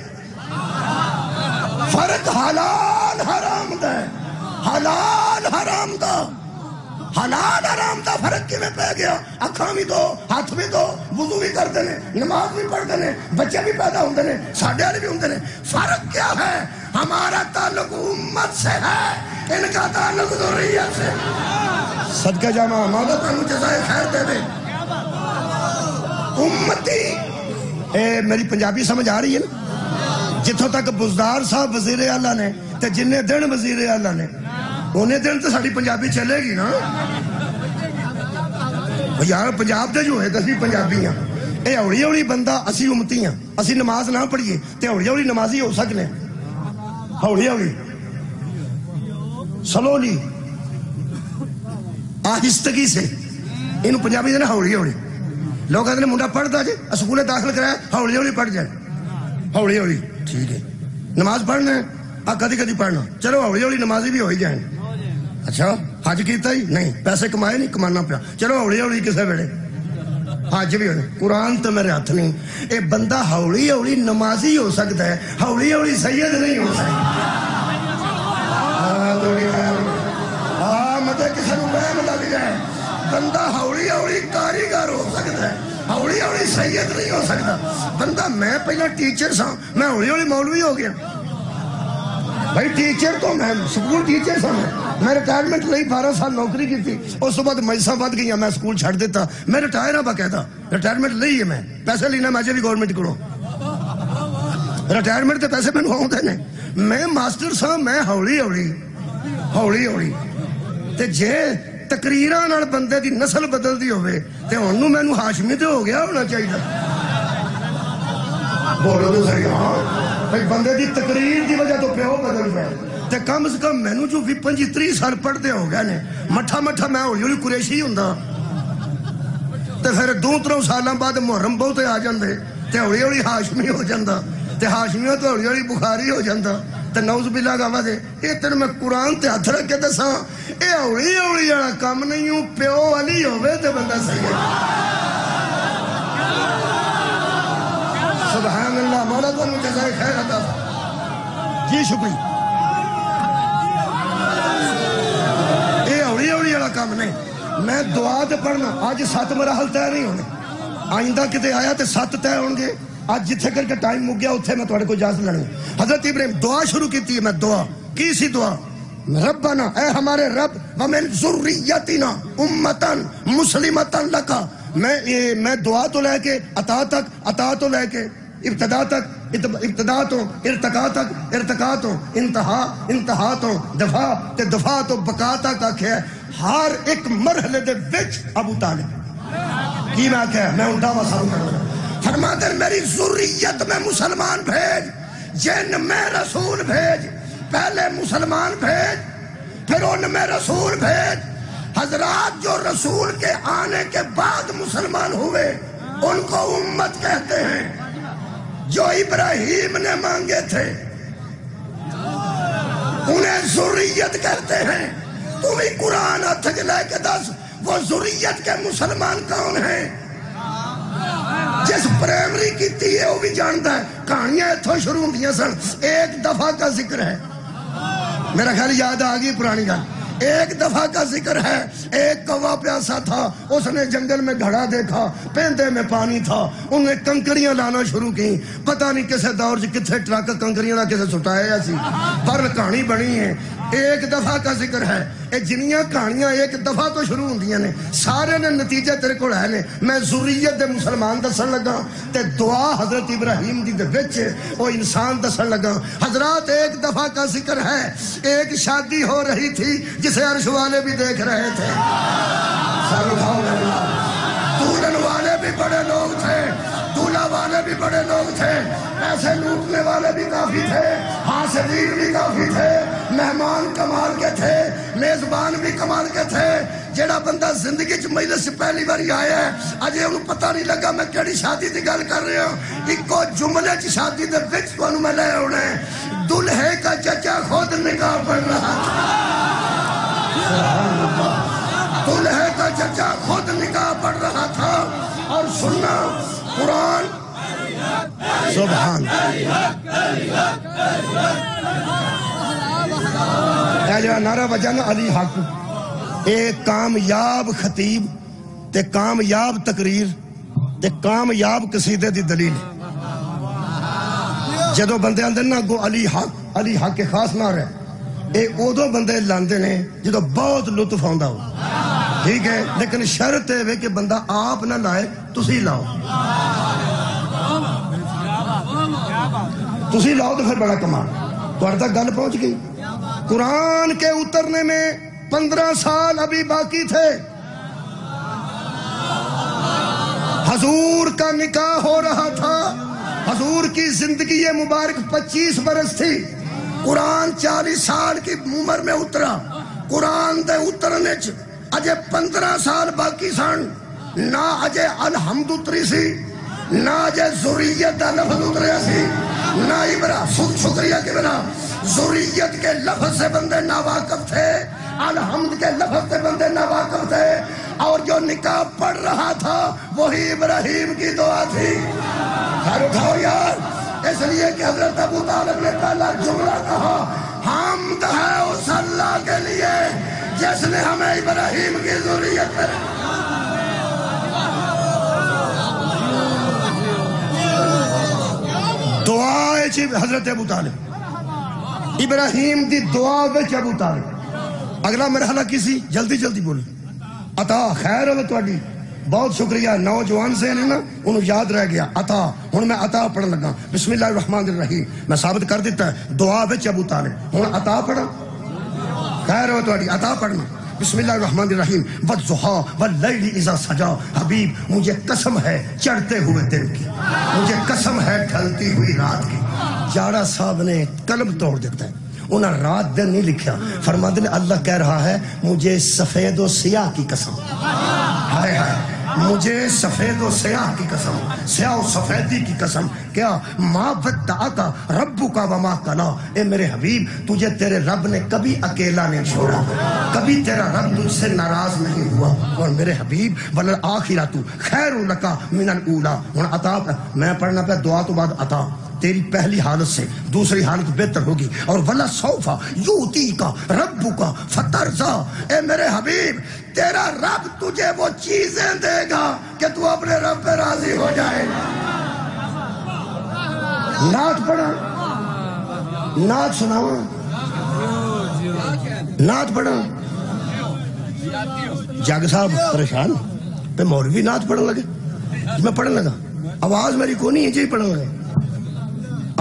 فرق حلال حرام دا ہے حلال حرام دا حلال حرام دا فرق کی میں پہ گیا اکھاں بھی دو ہاتھ بھی دو وضو بھی کرتے ہیں نماز بھی پڑھتے ہیں بچے بھی پیدا ہوتے ہیں ساڑھے والے بھی ہوتے ہیں فرق کیا ہے ہمارا تعلق امت سے ہے ان کا تعلق ذریت سے صدقہ جامع مولا تانوں جزائے خیر دے دے امتی میری پنجابی سمجھ آ رہی ہے نا جتوں تک بزدار صاحب وزیر اعلیٰ نے تے جننے دن وزیر اعلیٰ نے انہیں دن تو ساڑی پنجابی چلے گی نا یار پنجاب دے جو ہے تو اسی پنجابی ہیں اے اوڑی اوڑی بندہ اسی امتی ہیں اسی نماز نہ پڑھیے تے اوڑی اوڑی نمازی ہو سکنے اوڑی اوڑی سلولی آہستگی سے انہوں پنجابی دینا اوڑی اوڑی لوگ کہتے ہیں منڈا پڑھ دا جے اسکولے داخل کرایا اوڑی اوڑی پڑھ جائے اوڑی اوڑی ٹھیک ہے نماز پڑھنا ہے کدی کدی پڑھنا چلو اوڑی اوڑی نمازی بھی ہو ہی جائیں اچھا حج کیتا ہی نہیں پیسے کمائے نہیں کمانا پیا چلو ہولی ہولی کسے ویلے حج بھی ہونے قرآن تو میرے ہاتھ نہیں اے بندہ ہولی ہولی نمازی ہو سکتا ہے ہولی ہولی سید نہیں ہو سکتا مطلب کسی کو بہم لگ جائے بندہ ہولی ہولی کاریگر ہو سکتا ہے ہولی ہولی سید نہیں ہو سکتا بندہ میں پہلا ٹیچر سا میں ہولی ہولی مولوی ہو گیا بھائی ٹیچر تو میں سکول ٹیچر سا میں ریٹائرمنٹ لئی 12 سال نوکری کی تھی اس تو بعد مجلساں بد گئی میں سکول چھڑ دیتا میں ریٹائر ہاں باقاعدہ ریٹائرمنٹ لئی ہے میں پیسے لینا مجھے بھی گورنمنٹ کرو ریٹائرمنٹ کے پیسے میں آتے ہیں میں ماسٹر سا میں ہولی ہولی ہولی ہولی تے جے تقریراں نال بندے دی نسل بدلدی ہوئے تے ہن مینوں ہاشمی تے ہو گیا ہونا چاہیے بولو تو صحیح ہاں بھئی بندے دی تقریر دی وجہ تو پیو بدل گئے تے کم از کم مینوں جو 25-30 سال پڑھتے ہو گئے نے مٹھا مٹھا میں ہولی ہولی قریشی ہوندا تے پھر 2-3 سالاں بعد محرم بہتے آ جاندے تے ہولی ہولی ہاشمی ہو جاندا تے ہاشمیوں تو ہولی ہولی بخاری ہو جاندا تے نعوذ باللہ گاوا دے اے تینوں میں قرآن تے ہاتھ رکھ کے دساں اے ہولی ہولی والا کام نہیں ہوں پیو والی ہوے تے بندہ صحیح ہے سبحان اللہ مولا تو جزائے خیر عطا جی شکریہ اے اوڑی اوڑی والا کام نہیں میں دعا تے پڑھنا آج 7 مراحل طے نہیں ہونے آئندہ کتے آیا تے 7 طے ہوں گے آج جتھے کر کے ٹائم مک گیا اتھے میں تھوڑے کو اجازت لڑوں حضرت ابراہیم دعا شروع کی تھی میں دعا کی سی دعا ربنا اے ہمارے رب ومن ذریتنا امتن مسلمتن لکا میں دعا تو لے کے عطا تو لے کے ابتدا تو ارتقا تو انتہا تو دفاع تو بقا تک آکھے ہر ایک مرحلے دے وچ ابو طالب کی میں آکھے میں انٹا واسا کرنا فرما دے میری ذریت میں مسلمان بھیج جن میں رسول بھیج پہلے مسلمان بھیج پھر ان میں رسول بھیج حضرات جو رسول کے آنے کے بعد مسلمان ہوئے ان کو امت کہتے ہیں جو ابراہیم نے مانگے تھے انہیں ذریت کہتے ہیں تم ہی قرآن ہاتھ لے کے دس وہ ذریت کے مسلمان کون ہیں جس پرائمری کی تھی ہے وہ بھی جانتا ہے کہانیاں اتھوں شروع ہوندیاں سن ایک دفعہ کا ذکر ہے میرا خیال یاد آ گئی پرانی گل ایک دفعہ کا ذکر ہے، ایک کوا پیاسا تھا، اس نے جنگل میں گھڑا دیکھا، پیندے میں پانی تھا، انہوں نے کنکریاں لانا شروع کی، پتہ نہیں کسے دور کتنے ٹرک کنکریاں لا کسے سٹایا سی، پر کہانی بنی ہے۔ ایک دفعہ کا ذکر ہے، اے جنیاں کہانیاں ایک دفعہ تو شروع ہوندیاں نے، سارے نے نتیجے تیرے کو ہے نے۔ میں ذریت دے مسلمان دسن لگا تے دعا حضرت ابراہیم دی دے وچ او انسان دسن لگا۔ حضرات ایک دفعہ کا ذکر ہے، ایک شادی ہو رہی تھی جسے عرش والے بھی دیکھ رہے تھے، دولن والے بھی بڑے لوگ تھے، دولہ والے بھی بڑے لوگ تھے، ایسے لوٹنے والے بھی کافی تھے، حاسدین بھی کافی تھے، مہمان کمال کے تھے، میزبان بھی کمال کے تھے۔ جیڑا بندہ زندگی چ مجلس سے پہلی باری آیا ہے اجے انہوں پتہ نہیں لگا میں کیڑی شادی دی گل کر رہا ہوں۔ ایکو جملے چ شادی دے وچ تانوں میں لے آنا ہے، دلہے کا چچا خود نکاح پڑھ رہا تھا، دلہے کا چچا خود نکاح پڑھ رہا تھا، اور سننا قرآن سبحان اے جو نعرہ بجانا علی حق، ایک کامیاب خطیب تے کامیاب تقریر تے کامیاب قصیدے دی دلیل جدو بندے اندر نہ گو علی حق کے خاص نہ رہے، اے ادو بندے لاندے نے جدو بہت لطف آندا ہو، ٹھیک ہے، لیکن شرط ہے کہ بندہ آپ نہ لائے تسی لاؤ، تسی لاؤ تو پھر بڑا کمال۔ تو تک گل پہنچ گئی۔ قرآن کے اترنے میں 15 سال ابھی باقی تھے، حضور کا نکاح ہو رہا تھا، حضور کی زندگی مبارک 25 برس تھی، قرآن 40 سال کی عمر میں اترا، قرآن دے اترنے اجے 15 سال باقی سن، نہ اجے الحمد اتری سی، نہ اجے ذریت دا لفظ اتریا سی، نہ شکریہ کے بنا ذریت کے لفظ سے بندے ناواقف تھے، الحمد کے لفظ سے بندے ناواقف تھے، اور جو نکاح پڑھ رہا تھا وہی ابراہیم کی دعا تھی۔ خیر اٹھاؤ یار، اس لیے کہ حضرت ابو طالب نے پہلا جملہ کہا، حمد ہے اس اللہ کے لیے جس نے ہمیں ابراہیم کی ذریت میں دعا حضرت ابو طالب ابراہیم دی دعا وچ ابو طالب۔ اگلا مرحلہ کسی جلدی بولو، عطا خیر ہے تواڈی، بہت شکریہ، نوجوان سے نا انہوں یاد رہ گیا عطا۔ ہن میں عطا پڑھن لگا، بسم اللہ الرحمن الرحیم، میں ثابت کر دیتا ہے دعا وچ ابو طالب۔ ہن عطا پڑھا، خیر ہے تواڈی، عطا پڑھنا، بسم اللہ الرحمن الرحیم، والضحیٰ واللیل اذا سجا۔ حبیب مجھے قسم ہے چڑھتے ہوئے دن کی، مجھے قسم ہے ڈھلتی ہوئی رات کی۔ جاڑا صاحب نے قلم توڑ دیتا ہے، انہیں رات دن نہیں لکھا، فرماتے ہیں اللہ کہہ رہا ہے مجھے سفید و سیاہ کی قسم، ہائے ہائے مجھے سفید و سیاہ کی قسم، سیاہ و سفیدی کی قسم، کیا ما ودعک ربک وما قلی۔ اے میرے حبیب تجھے تیرے رب نے کبھی اکیلا نہیں چھوڑا، کبھی تیرا رب تجھ سے ناراض نہیں ہوا، اور میرے حبیب والآخرۃ خیر لک من الاولی۔ ہن عطا میں پڑھنا پہ دعا تو بعد عطا، تیری پہلی حالت سے دوسری حالت بہتر ہوگی، اور وَلَسَوْفَ يُؤْتِيكَ رَبُّكَ فَتَرْضَىٰ۔ اے میرے حبیب تیرا رب تجھے وہ چیزیں دے گا کہ تو اپنے رب پہ راضی ہو جائے گا۔ نعت پڑھا، نعت سناؤں، نعت پڑھا۔ جاگ صاحب پریشان پہ مولوی نعت پڑھنے لگے، میں پڑھنے لگا، آواز میری کو نہیں ہے جی پڑھنے لگے،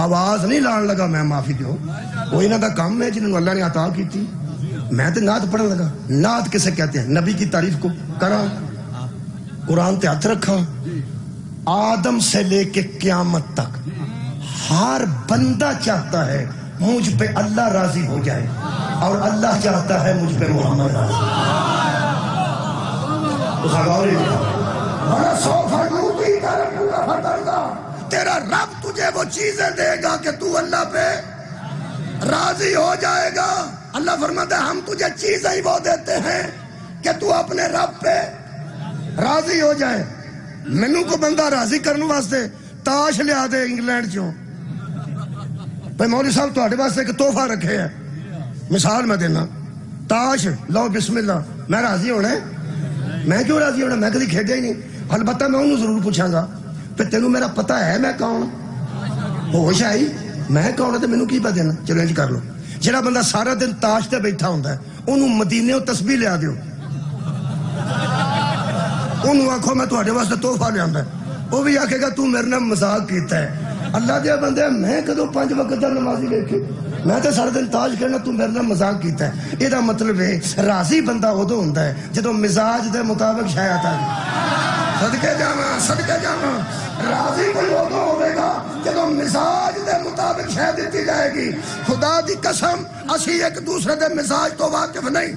آواز نہیں لان لگا، میں معافی دیو، وہ انہوں دا کام ہے جنہوں اللہ نے عطا کی تھی، میں تو نعت پڑھنے لگا۔ نعت کسے کہتے ہیں؟ نبی کی تعریف کو کرا، قرآن تے ہاتھ رکھا، آدم سے لے کے قیامت تک ہر بندہ چاہتا ہے مجھ پہ اللہ راضی ہو جائے، اور اللہ چاہتا ہے مجھ پہ محمد راضی۔ تیرا رب تجھے وہ چیزیں دے گا کہ تو اللہ پہ راضی ہو جائے گا۔ اللہ فرماتا ہے ہم تجھے چیزیں ہی وہ دیتے ہیں کہ تو اپنے رب پہ راضی ہو جائے۔ مینوں کو بندہ راضی کرنے واسطے تاش لیا دے انگلینڈ چوں، بھائی مولوی صاحب تواڈے واسطے ایک تحفہ رکھے ہے، مثال میں دینا، تاش لو بسم اللہ میں راضی ہونا ہے. میں کیوں راضی ہونا, میں کدی کھیڈیا ہی نہیں. البتہ میں انہوں ضرور پوچھاں گا پھر تینوں میرا پتہ ہے میں کون, ہوش آئی میں کون ہے تو مینوں کی پتہ دینا. چلو انج کر لو, جڑا بندہ سارا دن تاش تے بیٹھا ہوندا ہے انہوں مدینے و تسبیح لیا دیو, انہوں آکھو میں تہاڈے واسطے تحفہ لے آندا ہے, وہ بھی آکھے گا تو میرے نال مذاق کیتا ہے. اللہ دے بندے میں کدوں 5 وقت دا نمازی دیکھے, میں تے سارا دن تاج کہنا تو میرے نال مذاق کیتا ہے. یہ دا مطلب ہے راضی بندہ ادو ہوندا ہے جدوں مزاج دے مطابق شے عطا کی. صدقے جاواں راضی کوئی ادو ہوے گا جدوں مزاج دے مطابق شے دتی جائے گی. خدا دی قسم اسی ایک دوسرے دے مزاج تو واقف نہیں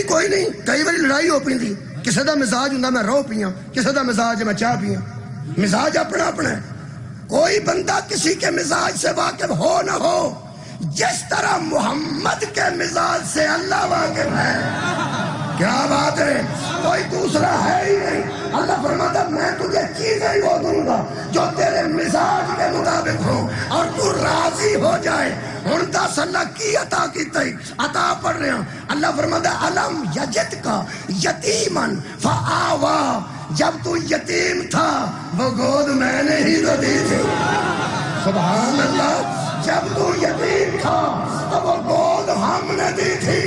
کوئی نہیں. کئی باری لڑائی ہو پیندی, کسی دا مزاج ہوندا میں رو پیاں, کسی دا مزاج میں چاہ پیاں. مزاج اپنا اپنا ہے. کوئی بندہ کسی کے مزاج سے واقف ہو نہ ہو, جس طرح محمد کے مزاج سے اللہ واقف ہے. کیا بات ہے, کوئی دوسرا ہے ہی نہیں. اللہ فرماتا میں تجھے چیزیں وہ دوں گا جو تیرے مزاج کے مطابق ہو اور تو راضی ہو جائے. ہن دس اللہ کی عطا کیتی, عطا پڑھ رہے ہیں. اللہ فرماتا علم یجد کا یتیمن فآوا, جب تو یتیم تھا وہ گود میں نے ہی تو دی تھی. سبحان اللہ, جب تو یتیم تھا تو وہ گود ہم نے دی تھی.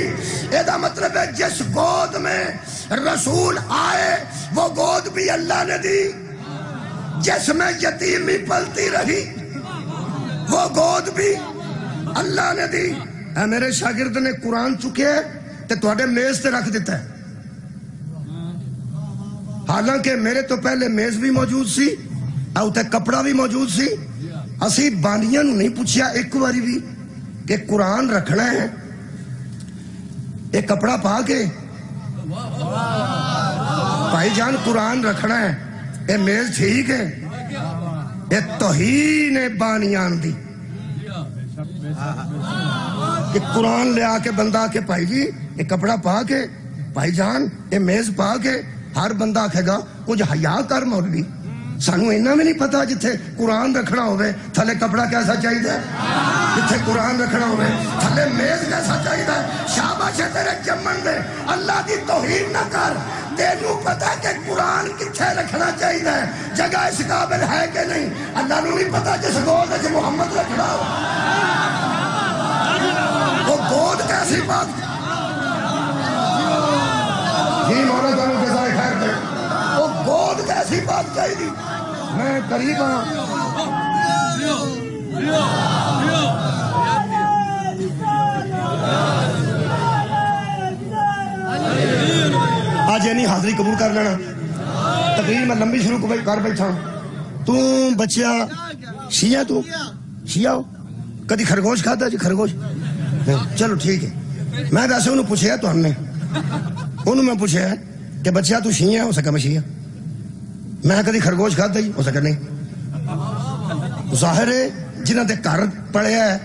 یہ مطلب ہے جس گود میں رسول آئے وہ گود بھی اللہ نے دی, جس میں یتیمی پلتی رہی وہ گود بھی اللہ نے دی. اے میرے شاگرد نے قرآن چکے تے تواڈے میز تے رکھ دیتا ہے, حالانکہ میرے تو پہلے میز بھی موجود سی اور تے کپڑا بھی موجود سی. اسی بانیاں نو نہیں پوچھیا ایک باری بھی کہ قرآن رکھنا ہے, ایک کپڑا پا کے بھائی جان قرآن رکھنا ہے, اے میز ٹھیک ہے, اے توہین بانیان دی کہ قرآن لے آ کے بندہ کے بھائی جی ایک کپڑا پا کے بھائی جان اے میز پا کے ہر بندہ آکھے گا کچھ حیا کر مولوی, سانو اینا میں نہیں پتا جتھے قرآن رکھنا ہوئے تھلے کپڑا کیسا چاہیے, جتھے قرآن رکھنا ہوئے تھلے میز کیسا چاہیے. شاباش ہے تیرے جمن دے, اللہ دی توہین نہ کر. تینوں پتا کہ قرآن کتھے رکھنا چاہیے, جگہ اس قابل ہے کہ نہیں. اللہ نو نہیں پتا جس گود ہے محمد رکھنا ہو وہ گود کیسی بات. جی مولا جانو جزائے خیر دے, وہ گود کیسی بات چاہیے. میں قریب ہوں, آج یعنی حاضری قبول کر لینا. تقریر میں لمبی شروع کر بیٹھا. تو بچیا شیعہ, تو شیعہ ہو, کدی خرگوش کھاتا جی خرگوش؟ چلو ٹھیک ہے. میں ویسے انہوں پوچھے تو ہم نے انہوں میں پوچھے کہ بچیا تو شیعہ ہے, ہو سکا میں شیعہ. میں کدی خرگوش کھاتا ہی, ہو سکا نہیں. ظاہر ہے جنہ دے گھر پڑے ہے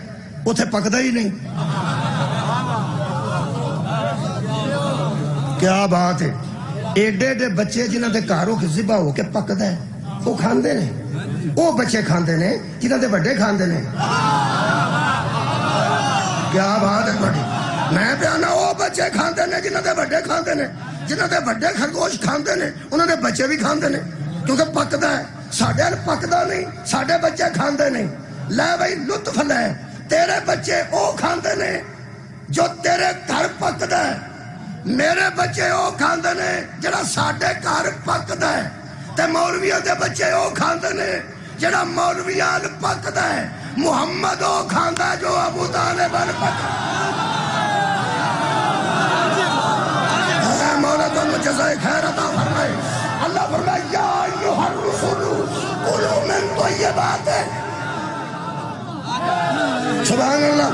اتھے پکدا ہی نہیں. کیا بات ہے, ایڈے ایڈے بچے جنہ دے گھروں کے ذبح ہو کے پکدا ہے وہ کھاندے نے, وہ بچے کھاندے نے جنہ دے بڑے کھاندے نے. کیا بات ہے بڑی, میں پیانا وہ بچے کھاندے نے جنہ دے بڑے کھاندے نے, جنہ دے بڑے خرگوش کھاندے نے انہوں نے بچے بھی کھاندے نے کیونکہ پکدا ہے. ساڈے پکدا نہیں, ساڈے بچے کھاندے نہیں. لے بھائی لطف لے, تیرے بچے او کھاندے نے جو تیرے گھر پکدا ہے, میرے بچے او کھاندے نے جڑا ساڈے گھر پکدا ہے, تے مولویاں دے بچے او کھاندے نے جڑا مولویاں پکدا ہے. محمد او کھاندا ہے جو ابو طالب پکدا. مولا تم جزائے خیر عطا فرمائے. اللہ فرمائے یا ایھا الرسول کلوا من طیبات. سبحان اللہ.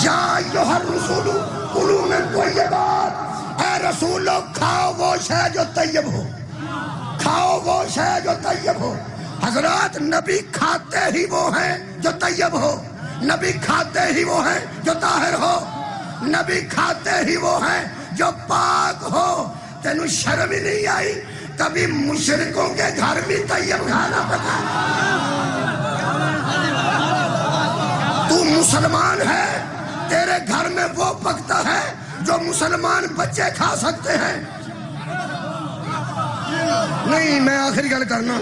یا ایھا الرسول کلوا من طیبات. اے رسول لوگ کھاؤ وہ شے جو طیب ہو, کھاؤ وہ شے جو طیب ہو. حضرات نبی کھاتے ہی وہ ہیں جو طیب ہو, نبی کھاتے ہی وہ ہیں جو طاہر ہو, نبی کھاتے ہی وہ ہیں جو پاک ہو. تینوں شرم ہی نہیں آئی کبھی مشرکوں کے گھر بھی طیب کھانا پکا؟ تو مسلمان ہے تیرے گھر میں وہ پکتا ہے جو مسلمان بچے کھا سکتے ہیں. نہیں میں آخری گل کرنا،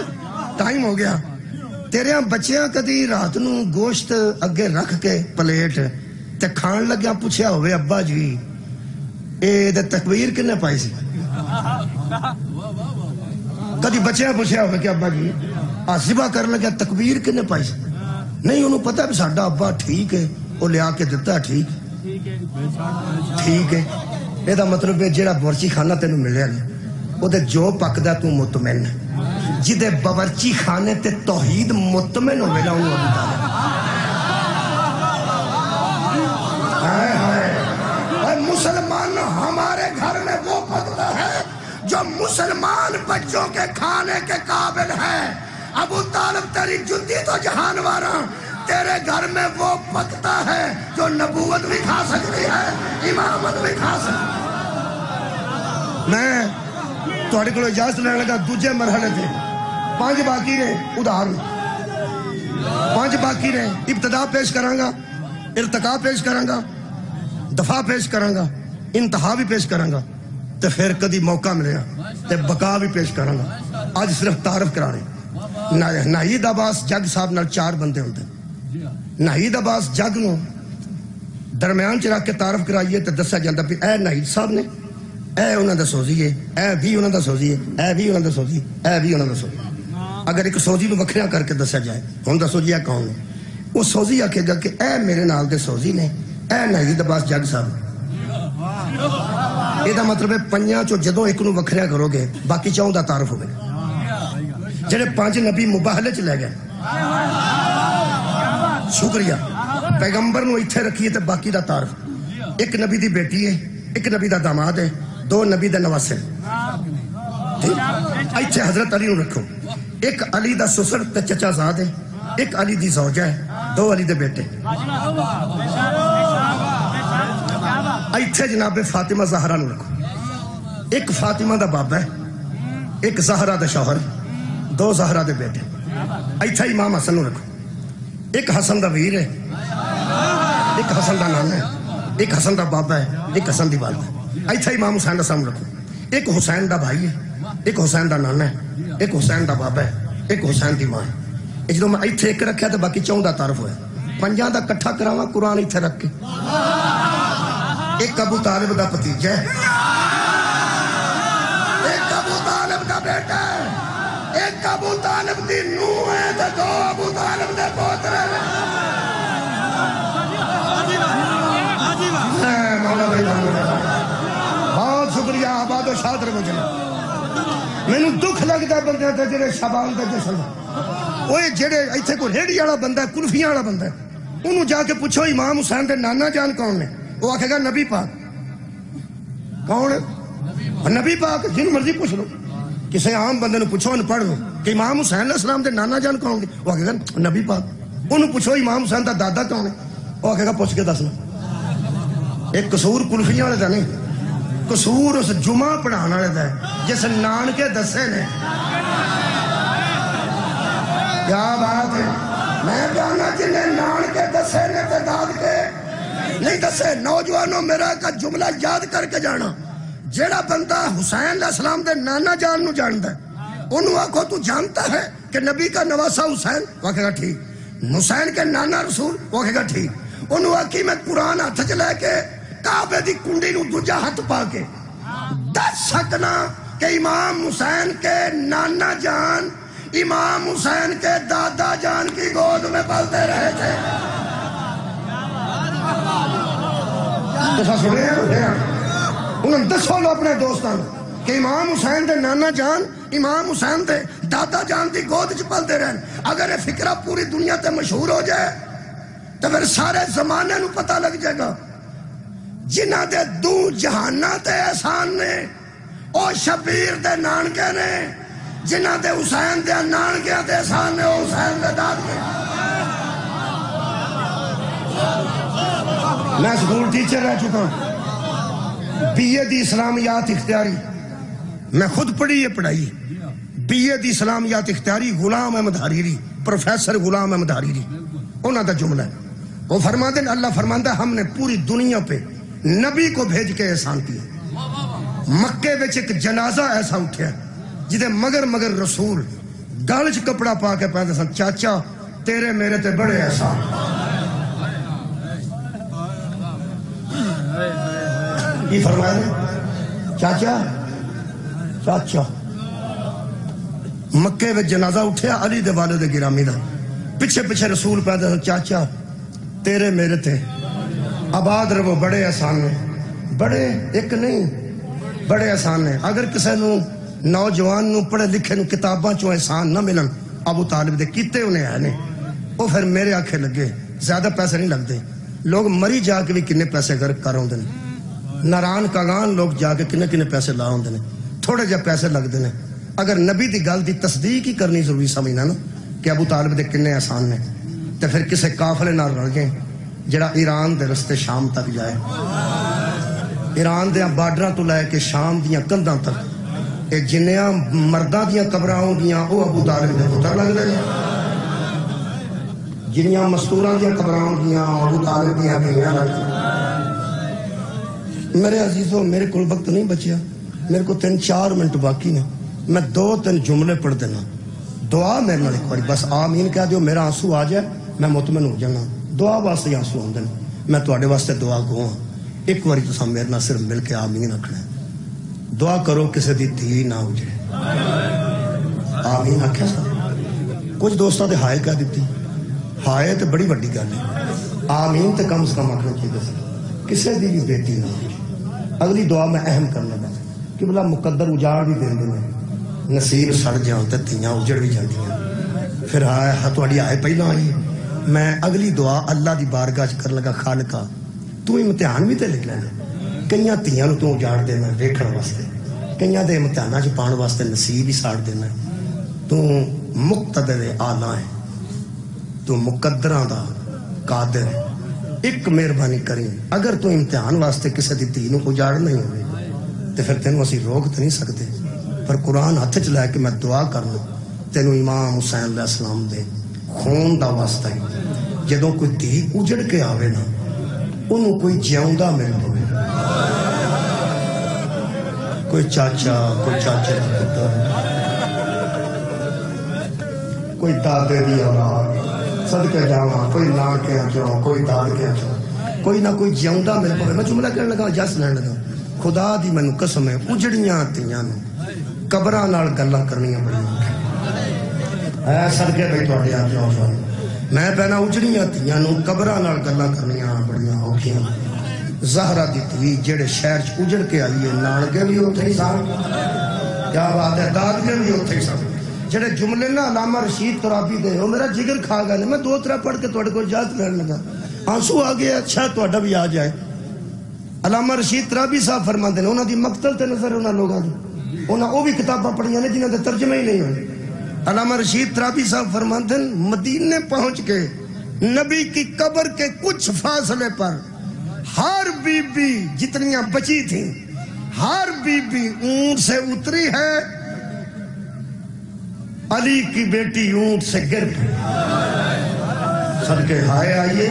ٹائم ہو گیا. تیرے بچیاں کدی رات نو گوشت اگے رکھ کے پلیٹ تے کھان لگیا پوچھیا ہوئے ابا جی اے دے تکبیر کنے پائی سی؟ کدی بچیاں پوچھیا ہوئے کہ ابا جی ذبح کر لگیا تکبیر کنے پائی سی؟ نہیں انہوں پتہ بھی ساڈا ابا ٹھیک ہے وہ لیا کے دیتا ٹھیک ہے. اے دا مطلب ہے جیڑا باورچی خانہ تینوں ملیا نہیں او دے جو پکدا تو مطمئن ہے. جدے باورچی خانے تے توحید مطمئن ہوئے نا انہوں ابو طالب. اور مسلمان ہمارے گھر میں وہ پکتا ہے جو مسلمان بچوں کے کھانے کے قابل ہے. ابو طالب تیری جدی تو جہان وارا، تیرے گھر میں وہ پکتا ہے جو نبوت بھی کھا سکتی ہے، امامت بھی کھا سکتی ہے. میں تھوڑے کو اجازت لینے لگا دوجے مرحلے تھے، 5 باقی نے ادھار 5 باقی نے. ابتدا پیش کرانگا، ارتقا پیش کرانگا، دفاع پیش کرانگا، انتہا بھی پیش کرانگا، تے پھر کدی موقع ملے گا تے بقا بھی پیش کرانگا. آج صرف تعارف کرانے. ناہید عباس جگ صاحب نال 4 بندے ہوتے. ناہید عباس جگ نو درمیان چ رکھ کے تعارف کرائیے تے دسیا جاندا بھی اے ناہید صاحب نے، اے انہاں دا سوزی ہے، اے بھی انہاں دا سوزی ہے، اے بھی انہاں دا سوزی، اے بھی انہاں دا سوزی. اگر ایک سوزی نو وکھرا کر کے دسیا جائے ہن دا سوزی کون ہے، وہ سوزی آکھے گا کہ اے میرے نال دے سوزی نے، اے ناہید عباس جگ صاحب. یہ دا مطلب ہے 5 چو جدوں ایک نو وکھرا کرو گے باقی 4 دا تعارف ہوگا. جڑے 5 نبی مباہلے چ لے گئے، شکریہ. پیغمبر نو ایتھے رکھیے تے باقی دا تعارف. ایک نبی دی بیٹی ہے، ایک نبی دا داماد ہے، 2 نبی دا نواسے. ایتھے حضرت علی نو رکھو. ایک علی دا سسر تے چچا زاد ہے، ایک علی دی زوجہ ہے، 2 علی دے بیٹے. ایتھے جناب فاطمہ زہرا نو رکھو. ایک فاطمہ دا بابا ہے، ایک زہرا دا شوہر، 2 زہرا دے بیٹے. ایتھے امام حسن نو رکھو. ایک حسن دا ویر ہے، ایک حسن دا نانا ہے، ایک حسن دا بابا ہے، ایک حسن دی والدہ ہے. ایتھے امام حسین دا سامنے رکھو. ایک حسین دا بھائی ہے، ایک حسین دا نانا ہے، ایک حسین دا بابا ہے، ایک حسین دی ماں ہے. جدوں میں ایتھے ایک رکھیا تو باقی 4 دا تعارف ہویا. 5 دا کٹھا کراواں قرآن ایتھے رکھ کے. ایک ابو طالب دا بھتیجا ہے، ایک ابو طالب دا بیٹا ہے، ایک ابو طالب دی نوح ہے تے 2 ابو طالب دے پوترے ہیں. بہت شکریہ. آباد و شاد رہو جناب. مینوں دکھ لگدا بندے تے جڑے شبان دا جشن اوے جڑے ایتھے کو ریڑھی والا بندہ ہے، کلفیاں والا بندہ ہے، انہوں جا کے پوچھو امام حسین دے نانا جان کون نے، وہ آکھے گا نبی پاک. کون ہے؟ نبی پاک. جن مرضی پوچھ لو، کسی عام بندے نو پوچھو ان پڑھ لو کہ امام حسین علیہ السلام دے نانا جان کون گے، وہ آکھے گا نبی پاک. انہوں پوچھو امام حسین دا دادا کون ہے، وہ آکھے گا پوچھ کے دسنا. ایک قصور کلفیاں والے دا نہیں، قصور اس جمعہ پڑھانا والے دا ہے جس نانکے دسے نے. کیا بات ہے. میں جانا جنہیں نانکے دسے نے تے داد کے نہیں دسے. نوجوانوں میرا کا جملہ یاد کر کے جانا. جیڑا بندہ حسین علیہ السلام دے نانا جان نو جاندا ہے انہوں آکھو تو جانتا ہے کہ نبی کا نواسا حسین، وہ کہے گا ٹھیک. حسین کے نانا رسول، وہ کہے گا ٹھیک. انہوں آکھی میں قرآن ہاتھ چ لے کے کعبے دی کنڈی نو دوجا ہاتھ پا کے دس سکنا کہ امام حسین کے نانا جان امام حسین کے دادا جان کی گود میں پلتے رہے تھے. انہوں دسو لو اپنے دوستان کہ امام حسین دے نانا جان امام حسین دے دادا جان دی گود چ پلتے رہن. اگر یہ فکرہ پوری دنیا تے مشہور ہو جائے تو پھر سارے زمانے نو پتہ لگ جائے گا جنہ دے 2 جہانہ تے احسان نے او شبیر دے نانکے نے، جنہ دے حسین دے نانکے تے احسان نے او حسین دے داد نے. میں سکول ٹیچر رہ چکا ہوں. بی اے دی اسلامیات اختیاری میں خود پڑھی ہے پڑھائی. بی اے دی اسلامیات اختیاری Ghulam Ahmad Hariri, professor Ghulam Ahmad Hariri, انہاں دا جملہ ہے وہ فرماتے ہیں اللہ فرماتا ہے ہم نے پوری دنیا پہ نبی کو بھیج کے احسان کیا. مکے وچ ایک جنازہ ایسا اٹھیا جدے مگر رسول گل چ کپڑا پا کے پہنتے سن چاچا تیرے میرے تے بڑے احسان. کی فرمایا چاچا چاچا مکے وچ جنازہ اٹھیا علی دے والد گرامی دا پیچھے پیچھے رسول پہنتے سن چاچا تیرے میرے تے آباد رہو بڑے احسان نے. بڑے ایک نہیں بڑے احسان نے. اگر کسی نو نوجوان نو پڑھے لکھے نو کتاباں چوں احسان نہ ملن ابو طالب دے کیتے انہیں ہے نہیں وہ پھر میرے آنکھیں لگے. زیادہ پیسے نہیں لگتے. لوگ مری جا کے بھی کنے پیسے کر ہوندے نے. ناران کاغان لوگ جا کے کنے پیسے لا ہوندے نے. تھوڑے جہ پیسے لگتے ہیں. اگر نبی دی گل دی تصدیق ہی کرنی ضروری سمجھنا نا کہ ابو طالب دے کنے احسان نے تو پھر کسے قافلے نال رل گئے جڑا ایران دے رستے شام تک جائے. ایران دے بارڈراں تو لے کے شام دیاں کندھاں تک اے جنیاں مرداں دیاں قبراں ہوندیاں او ابو طالب دے پتر لگدے نے. جنیاں مستوراں دیاں قبراں ہوندیاں ابو طالب دیاں بیویاں لگدیاں. میرے عزیزو میرے کول وقت نہیں بچیا. میرے کو 3-4 منٹ باقی نے. میں 2-3 جملے پڑھ دینا. دعا میرے نال ایک باری بس آمین کہہ دیو میرا آنسو آ جائے میں مطمئن ہو جانا. دعا واسطے آنسو آندے نے. میں تواڈے واسطے دعا گو ہاں. ایک باری تساں میرے نال صرف مل کے آمین آکھنا ہے. دعا کرو کسی دی دھی نہ اجڑے. آمین آکھیا سا. کچھ دوستاں تے ہائے کہہ دتی. ہائے تے بڑی وڈی گل ہے. آمین تے کم سے کم آکھنا چاہیے. کسی دی بھی بیٹی نہ اجڑے. اگلی دعا میں اہم کرنا بس کہ بلا مقدر اجاڑ بھی دیندے نے نصیب سڑ جان تے تیاں اجڑ بھی جاندیاں. پھر تہاڈی آئے پہلا آئی. میں اگلی دعا اللہ دی بارگاہ چ کر لگا خالقا تو امتحان بھی تے لکھ لینا. کئیاں تیاں نو تو اجاڑ دینا ویکھن واسطے. کئیاں دے امتحاناں چ پاؤن واسطے نصیب ہی ساڑ دینا. تو مقتدر اعلیٰ ہے. تو مقدراں دا قادر ہے. ایک مہربانی کریں اگر تو امتحان واسطے کسی دی دھی نو اجاڑ نہیں ہوئے تو پھر تینوں اسی روک تو نہیں سکتے. پر قرآن ہاتھ چ لے کے میں دعا کرنا تینوں امام حسین علیہ السلام دے خون دا واسطہ ہے. جدوں کوئی دھی اجڑ کے آوے نا انہوں کوئی جیوندا مل پوے. کوئی چاچا کوئی چاچے دا پتر کوئی دادے دی اولاد صدقے جاواں کوئی نانکیاں چوں کوئی دادکیاں چوں کوئی نہ کوئی جیوندا مل پوے. میں جملہ کہنے لگا جس لین لگا خدا دی مینوں قسم ہے اجڑیاں تیاں نوں قبراں نال گلاں کرنیاں بڑیاں اے صدقے بھئی تہاڈے آ جاؤ. میں پہنا اجڑیاں تیاں نوں قبراں نال گلاں کرنیاں بڑیاں اوکھیاں. زہرا دی دھی جڑے شہر چ اجڑ کے آئی ہے نانکے بھی اوتھے ہی سن. کیا بات ہے. دادکے بھی اوتھے ہی سن. جڑے جملے نا علامہ رشید ترابی دے وہ میرا جگر کھا گئے. میں 2-3 پڑھ کے تہاڈے کول اجازت لین لگا. آنسو آ گیا. اچھا تہاڈا بھی آ جائے. علامہ رشید ترابی صاحب فرماندے نے انہاں دی مقتل تے نظر انہاں لوگاں دی انہاں وہ بھی کتاباں پڑھیاں نے جنہاں دے ترجمے ہی نہیں ہوئے. علامہ رشید ترابی صاحب فرماندے ہیں مدینے پہنچ کے نبی کی قبر کے کچھ فاصلے پر ہر بی بی جتنیاں بچی تھیں ہر بی بی اونٹ سے اتری ہے. علی کی بیٹی اونٹ سے گر پڑی. صدقے ہائے آئیے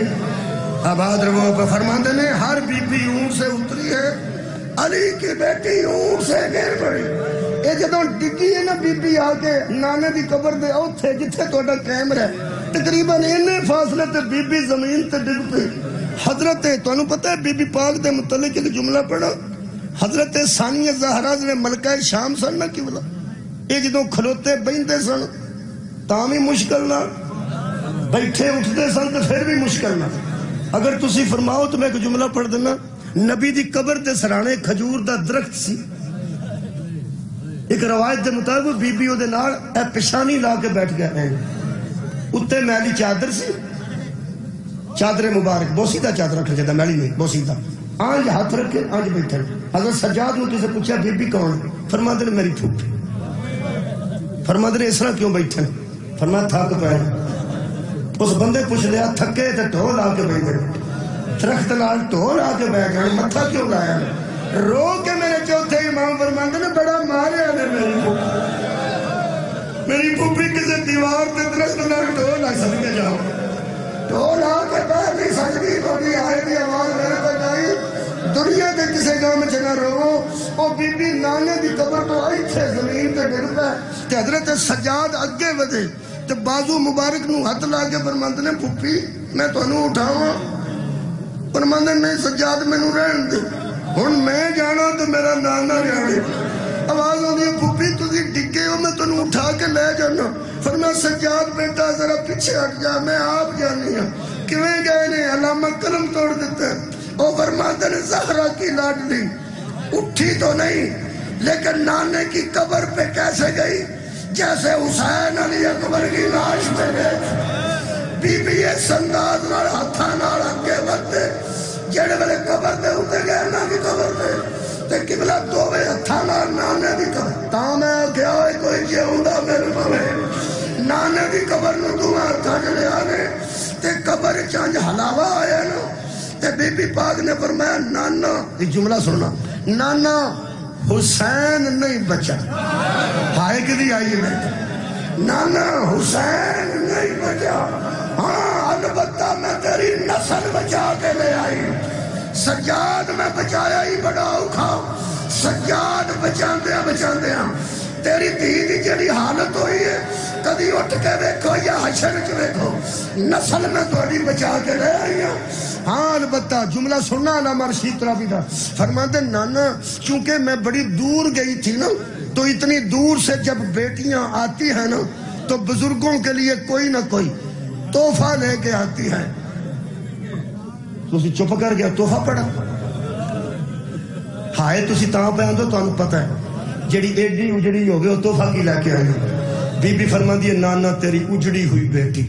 آباد رہو پہ فرماندے نے ہر بی بی اونٹ سے اتری ہے علی کی بیٹی اونٹ سے گر پڑی. اے جدوں ڈگی ہے نا بی بی آ کے نانے دی قبر دے اوتھے جتھے تہاڈا کیمرہ ہے تقریباً اینے فاصلے تے بی بی زمین تے ڈگ پئی. حضرت تانوں پتہ ہے بی بی پاک دے متعلق ایک جملہ پڑھا. حضرت ثانیہ زہرا نے ملکہ شام سن نہ کیوں یہ جدوں کھلوتے بہندے سن تاں بھی مشکل نہ بیٹھے اٹھتے سن تو پھر بھی مشکل نہ. اگر تسی فرماؤ تو میں ایک جملہ پڑھ دینا. نبی دی قبر دے سرانے کھجور دا درخت سی. ایک روایت دے مطابق بی بی او دے نال اے پشانی لا کے بیٹھ گیا ہے. اتے میلی چادر سی. چادر مبارک بوسیدہ چادر رکھنا چاہتا میلی نہیں بوسیدہ. آنج ہاتھ رکھے آنج بیٹھے. حضرت سجاد نے کسی پوچھا بی بی کون؟ فرماتے نے میری پھوپھی. فرماتے نے اس طرح کیوں بیٹھے؟ فرمایا تھک پے. اس بندے پوچھ لیا تھکے تے ڈھول آ کے بیٹھے درخت نال ڈھول آ کے بیٹھ گئے متھا کیوں لایا؟ رو کے میرے چوتھے امام فرماتے نے بڑا ماریا نے میری پھوپھی کسی دیوار تے درخت نال ڈھول آ سکتے جاؤ ڈھول آ کے بیٹھ نہیں سکتی تھوڑی آئے دی آواز میرے تک آئی دنیا کے کسے گاہ میں چنا رو وہ بی بی نانے دی قبر تو آئی تھے زمین تے گر پہ تے حضرت سجاد اگے ودے تے بازو مبارک نو ہاتھ لا کے فرماندے نے پھپھی میں تانوں اٹھاواں فرماندے نہیں سجاد مینوں رہن دے ہن میں جانا تو میرا نانا جانے آواز آندی پھپھی تسی ڈگے ہو میں تانوں اٹھا کے لے جانا فرمایا سجاد بیٹا ذرا پیچھے ہٹ جا میں آپ جانی ہوں کیویں گئے نے علامہ قلم توڑ دیتا ہے وہ فرماتے نے زہرا کی لاڈلی اٹھی تو نہیں لیکن نانے کی قبر پہ کیسے گئی جیسے حسین علی اکبر کی لاش پہ گئے بی بی اس انداز نال ہتھاں نال اگے ودے جڑے ویلے قبر دے اوتے گئے نا کی قبر تے تے قبلہ دوویں ہتھاں نال نانے دی قبر تاں میں کہیا ہوئے کوئی جیوندا میرے پاوے نانے دی قبر نو دوواں ہتھاں چ لے آنے تے قبر چنج ہلاوا آیا نا تے بی بی پاک نے فرمایا نانا یہ جملہ سننا نانا حسین نہیں بچا ہائے کدی آئیے بیٹا نانا حسین نہیں بچا ہاں البتہ میں تیری نسل بچا کے لے آئی سجاد میں بچایا ہی بڑا اوکھا سجاد بچاندیاں تیری دھی دی جڑی حالت ہوئی ہے کدی اٹھ کے دیکھو یا حشر چ دیکھو نسل میں تھوڑی بچا کے لے آئی ہوں ہاں البتہ جملہ سننا علامہ رشید رافی دا فرماتے نانا چونکہ میں بڑی دور گئی تھی نا تو اتنی دور سے جب بیٹیاں آتی ہیں نا تو بزرگوں کے لیے کوئی نہ کوئی تحفہ لے کے آتی ہے تو اسی چپ کر گیا تحفہ پڑا ہائے تسی تاں پہ آندو تو انہوں پتہ ہے جڑی ایڈی اجڑی ہو گئے وہ تحفہ کی لے کے آئی بی بی فرما دی نانا تیری اجڑی ہوئی بیٹی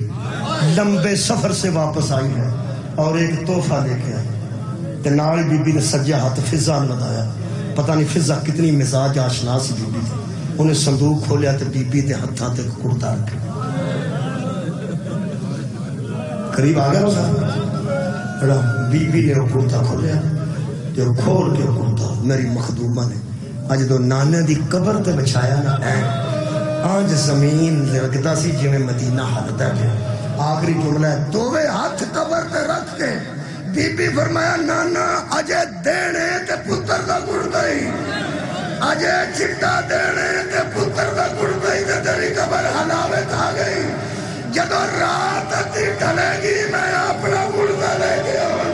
لمبے سفر سے واپس آئی ہے اور ایک تحفہ لے کے آئی تے نال بی بی نے سجا ہاتھ فضا لگایا پتہ نہیں فضا کتنی مزاج آشنا سی بی بی تھی انہیں صندوق کھولیا تے بی بی تے ہتھاں تے کرتا رکھے قریب آ گیا نا بی بی نے وہ کرتا کھولیا تے کھول کے کرتا میری مخدومہ نے اج دو نانے دی قبر تے بچایا نا ہے آج زمین لگتا سی جو میں مدینہ حالتا ہے آخری جملہ ہے دووے ہاتھ قبر تے رکھ کے بی بی فرمایا نانا اجے دینے تے پتر دا گڑ گئی اجے چٹا دینے تے پتر دا گڑ گئی تے تیری قبر حلاوے کھا گئی جدو رات تی ڈلے گی میں اپنا گڑ دا لے کے آؤں